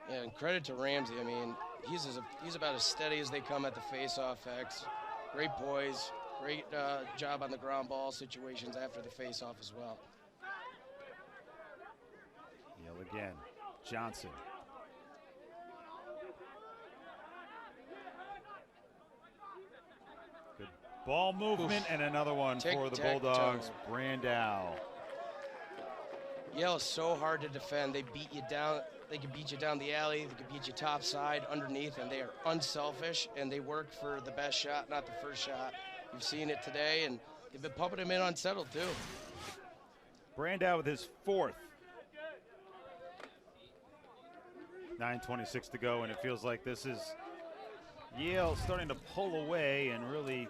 Yeah, and credit to Ramsey. I mean, he's about as steady as they come at the face-off X. Great poise, great job on the ground ball situations after the face-off as well.
Yale again. Johnson. Ball movement and another one for the Bulldogs. Brandow.
Yale is so hard to defend. They beat you down. They can beat you down the alley. They can beat you top side, underneath, and they are unselfish, and they work for the best shot, not the first shot. You've seen it today, and they've been pumping him in unsettled, too.
Brandow with his 4th. 9:26 to go, and it feels like this is Yale starting to pull away and really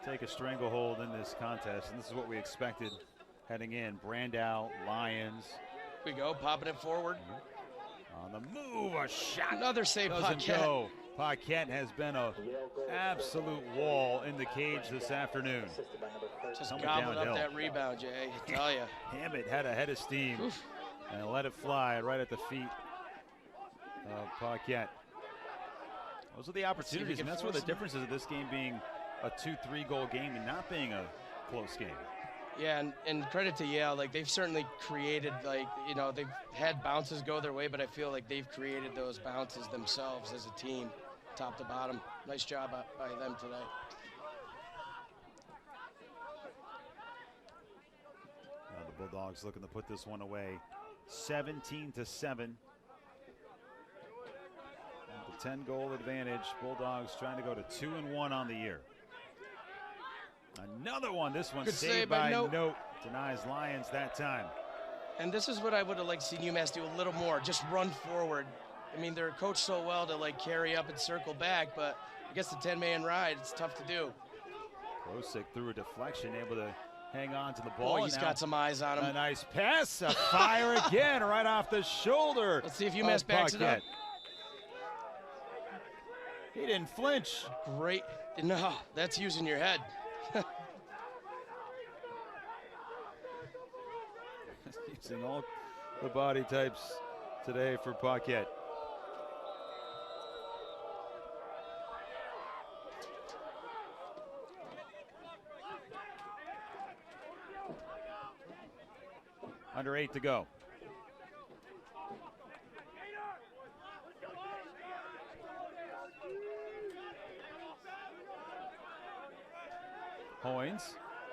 take a stranglehold in this contest, and this is what we expected heading in. Brandow, Lions.
Here we go, popping it forward.
On the move, a shot.
Another save,
doesn't go. Paquette has been an absolute wall in the cage this afternoon.
Just gobbled up that rebound, Jay, I tell you.
Hammett had a head of steam.
Oof.
And let it fly right at the feet of Paquette. Those are the opportunities, and that's where the difference is of this game being a 2-3 goal game and not being a close game.
Yeah, and credit to Yale, like they've certainly created, like, you know, they've had bounces go their way, but I feel like they've created those bounces themselves as a team, top to bottom. Nice job by them today.
Now the Bulldogs looking to put this one away. 17-7. The 10-goal advantage. Bulldogs trying to go to 2-1 on the year. Another one. This one saved by Note. Denies Lions that time.
And this is what I would have liked to see UMass do a little more. Just run forward. I mean, they're coached so well to like carry up and circle back, but I guess the 10-man ride, it's tough to do.
Krosick threw a deflection, able to hang on to the ball.
Oh, he's got some eyes on him.
A nice pass, a fire again, right off the shoulder.
Let's see if UMass backs it up.
He didn't flinch.
Great. No, that's using your head.
Using all the body types today for Paquette. Under 8 to go. Hoynes.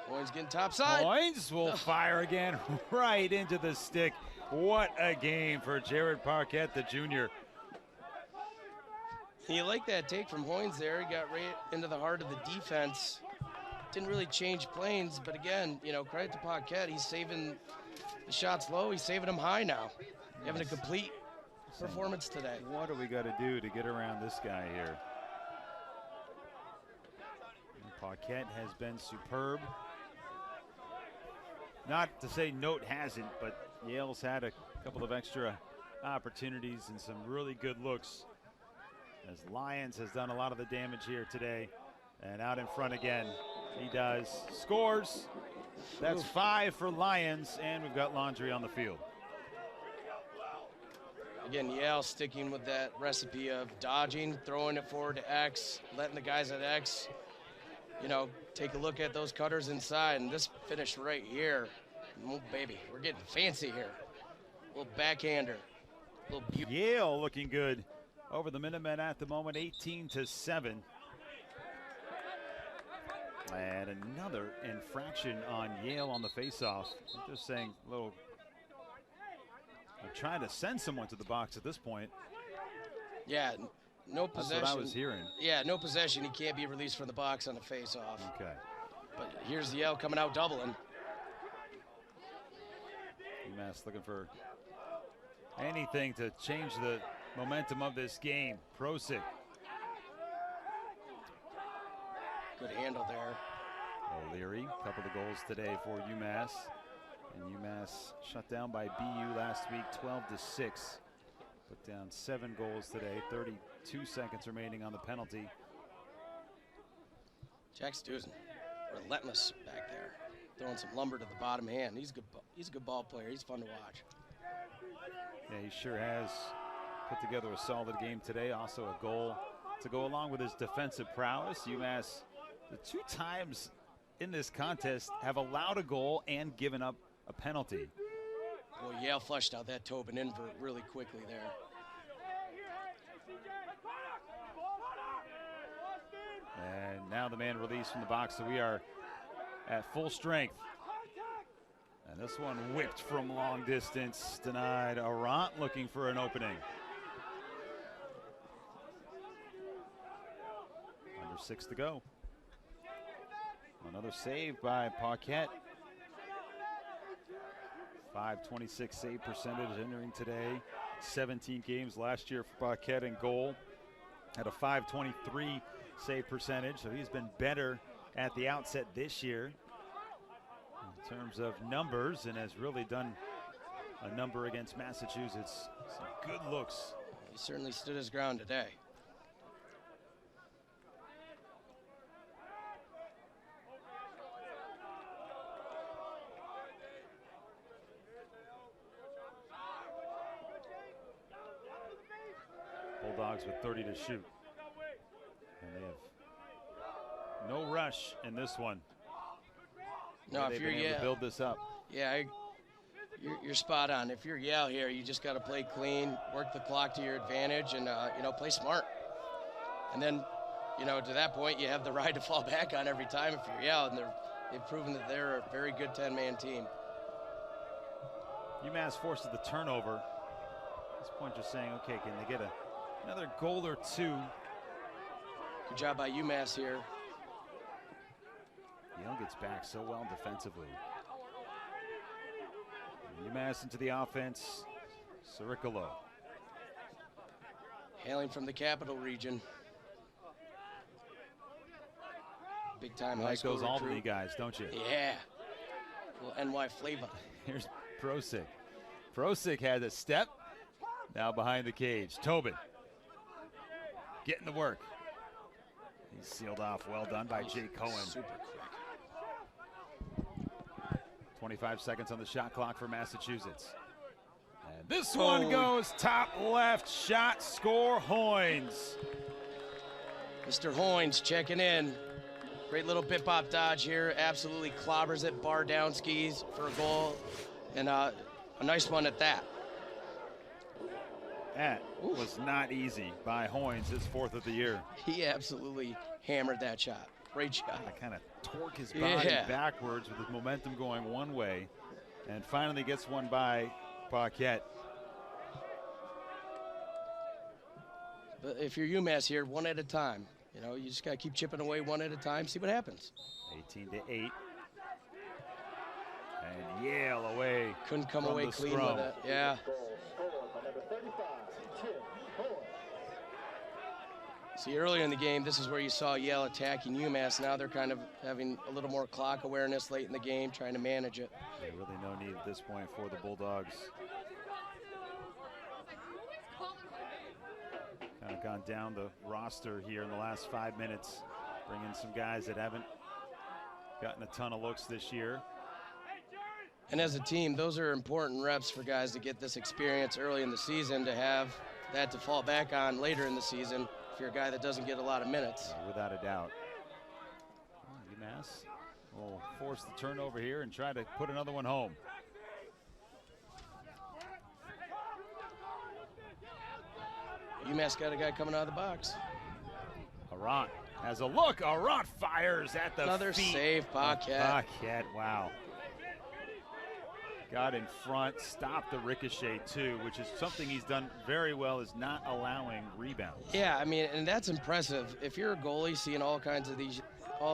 Hoynes getting topside.
Hoynes will fire again right into the stick. What a game for Jared Paquette, the junior.
You like that take from Hoynes there. He got right into the heart of the defense. Didn't really change planes, but again, you know, credit to Paquette. He's saving the shots low. He's saving them high now. Having a complete performance today.
What do we got to do to get around this guy here? Paquette has been superb. Not to say Note hasn't, but Yale's had a couple of extra opportunities and some really good looks, as Lions has done a lot of the damage here today. And out in front again, he does. Scores. That's 5 for Lions, and we've got Laundry on the field.
Again, Yale sticking with that recipe of dodging, throwing it forward to X, letting the guys at X, you know, take a look at those cutters inside, and this finish right here, oh baby, we're getting fancy here. A little backhander, a little beauty.
Yale looking good over the Minutemen at the moment, 18-7. And another infraction on Yale on the faceoff. I'm just saying, I'm trying to send someone to the box at this point.
Yeah. No possession.
That's what I was hearing.
Yeah, no possession. He can't be released from the box on a face-off.
Okay.
But here's Yale coming out doubling.
UMass looking for anything to change the momentum of this game. Krosick.
Good handle there.
O'Leary, a couple of goals today for UMass. And UMass shut down by BU last week, 12-6. Put down 7 goals today, 32 seconds remaining on the penalty.
Jack Stuzen, relentless back there, throwing some lumber to the bottom hand. He's a good ball player. He's fun to watch.
Yeah, he sure has put together a solid game today. Also a goal to go along with his defensive prowess. UMass, the 2 times in this contest, have allowed a goal and given up a penalty.
Well, Yale flushed out that Tobin invert really quickly there.
And now the man released from the box, so we are at full strength. And this one whipped from long distance, denied. Arant looking for an opening. Under 6 to go. Another save by Paquette. .526 save percentage entering today. 17 games last year for Paquette in goal. Had a .523 save percentage, so he's been better at the outset this year in terms of numbers, and has really done a number against Massachusetts. Some good looks.
He certainly stood his ground today.
Bulldogs with 30 to shoot. And they have no rush in this one.
No, if
they've
you're
been able to build this up.
Yeah, you're spot on. If you're Yale here, you just got to play clean, work the clock to your advantage, and play smart. And then, to that point, you have the ride to fall back on every time if you're Yale, and they've proven that they're a very good 10-man team.
UMass forces the turnover. At this point, just saying, okay, can they get another goal or two?
Good job by UMass here.
Yale gets back so well defensively. UMass into the offense. Ciricolo.
Hailing from the capital region. Big time high
like
school
those
recruit.
Albany guys, don't you?
Yeah. A little NY flavor.
Here's Prosick. Prosick had a step. Now behind the cage. Tobin getting the work. He's sealed off. Well done by Jay Cohen.
Super quick.
25 seconds on the shot clock for Massachusetts. And this one goes top left. Shot, score, Hoynes.
Mr. Hoynes checking in. Great little bip-bop dodge here. Absolutely clobbers it. Bar down skis for a goal. And a nice one at that.
That was not easy by Hoynes, his 4th of the year.
He absolutely hammered that shot. Great shot.
Kind of torque his body backwards with his momentum going one way, and finally gets one by Paquette.
But if you're UMass here, one at a time. You just got to keep chipping away one at a time, see what happens.
18 to 8. And Yale away.
Couldn't come away clean with it. Yeah. See, earlier in the game, this is where you saw Yale attacking UMass. Now they're kind of having a little more clock awareness late in the game, trying to manage it.
Yeah, really no need at this point for the Bulldogs. Kind of gone down the roster here in the last 5 minutes, bringing some guys that haven't gotten a ton of looks this year.
And as a team, those are important reps for guys to get this experience early in the season, to have that to fall back on later in the season. If you're a guy that doesn't get a lot of minutes.
Without a doubt. UMass will force the turnover here and try to put another one home.
UMass got a guy coming out of the box.
Arant has a look. Arant fires at the
Another
feet.
save, Paquette.
Paquette, wow. Got in front, stopped the ricochet too, which is something he's done very well, is not allowing rebounds.
Yeah, I mean, and that's impressive. If you're a goalie seeing all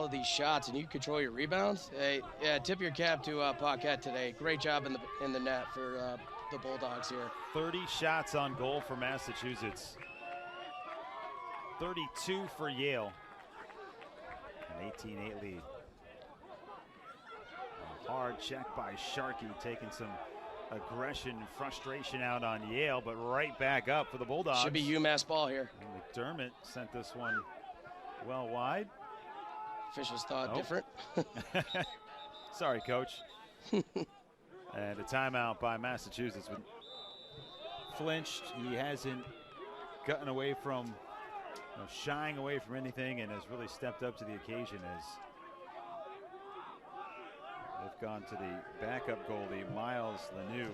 of these shots and you control your rebounds, hey, yeah, tip your cap to Paquette today. Great job in the net for the Bulldogs here.
30 shots on goal for Massachusetts. 32 for Yale. An 18-8 lead. Hard check by Sharkey, taking some aggression and frustration out on Yale, but right back up for the Bulldogs.
Should be UMass ball here.
And McDermott sent this one well wide.
Officials thought different.
Sorry, Coach. And a timeout by Massachusetts. Flinched. He hasn't gotten away from, shying away from anything, and has really stepped up to the occasion as they've gone to the backup goalie, Miles Lanoux,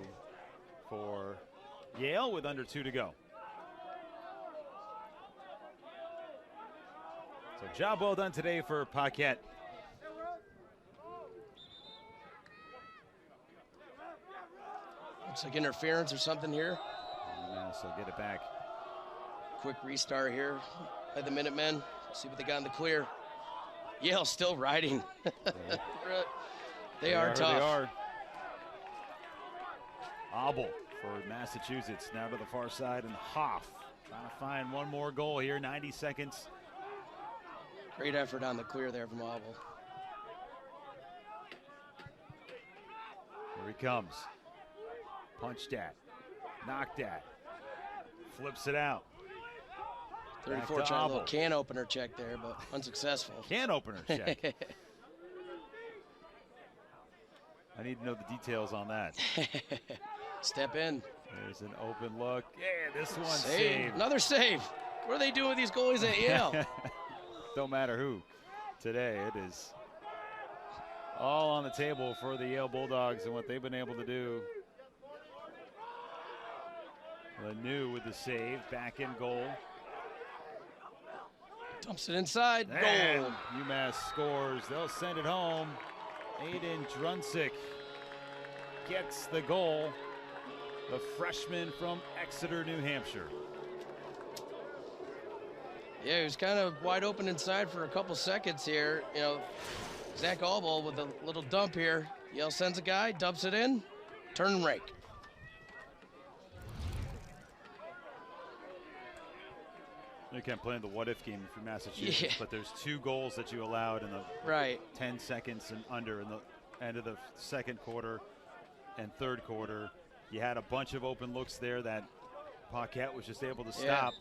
for Yale with under 2 to go. So job well done today for Paquette.
Looks like interference or something here.
UMass will get it back.
Quick restart here by the Minutemen. See what they got in the clear. Yale still riding. They are tough.
They are. Obel for Massachusetts, now to the far side, and Hoff trying to find one more goal here, 90 seconds.
Great effort on the clear there from Obel.
Here he comes. Punched at, knocked at, flips it out.
34 trying a little can opener check there, but unsuccessful.
Can opener check. I need to know the details on that.
Step in.
There's an open look. Yeah, this one
saved. Another save. What are they doing with these goalies at Yale?
Don't matter who. Today it is all on the table for the Yale Bulldogs and what they've been able to do. Lanu with the save, back in goal.
Dumps it inside,
and
goal.
UMass scores, they'll send it home. Aiden Druncic gets the goal. The freshman from Exeter, New Hampshire.
Yeah, he was kind of wide open inside for a couple seconds here. You know, Zach Albel with a little dump here. Yale sends a guy, dumps it in, turn and rake.
You can't play the what-if game for Massachusetts, but there's 2 goals that you allowed in the 10 seconds and under in the end of the second quarter and third quarter. You had a bunch of open looks there that Paquette was just able to stop.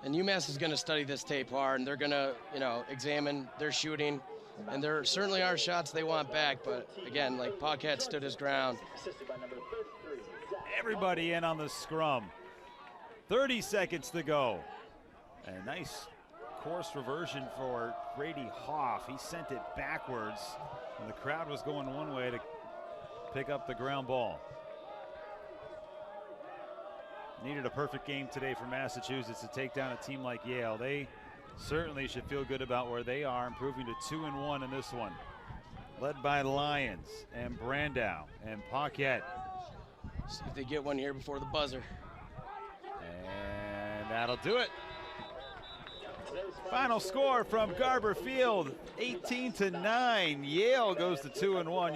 And UMass is going to study this tape hard, and they're going to, you know, examine their shooting. And there certainly are shots they want back, but again, like Paquette stood his ground.
Everybody in on the scrum. 30 seconds to go. And a nice course reversion for Brady Hoff. He sent it backwards, and the crowd was going one way to pick up the ground ball. Needed a perfect game today for Massachusetts to take down a team like Yale. They certainly should feel good about where they are, improving to 2-1 in this one. Led by Lyons and Brandow and Paquette.
See if they get one here before the buzzer.
And that'll do it. Final score from Garber Field, 18-9. Yale goes to 2-1.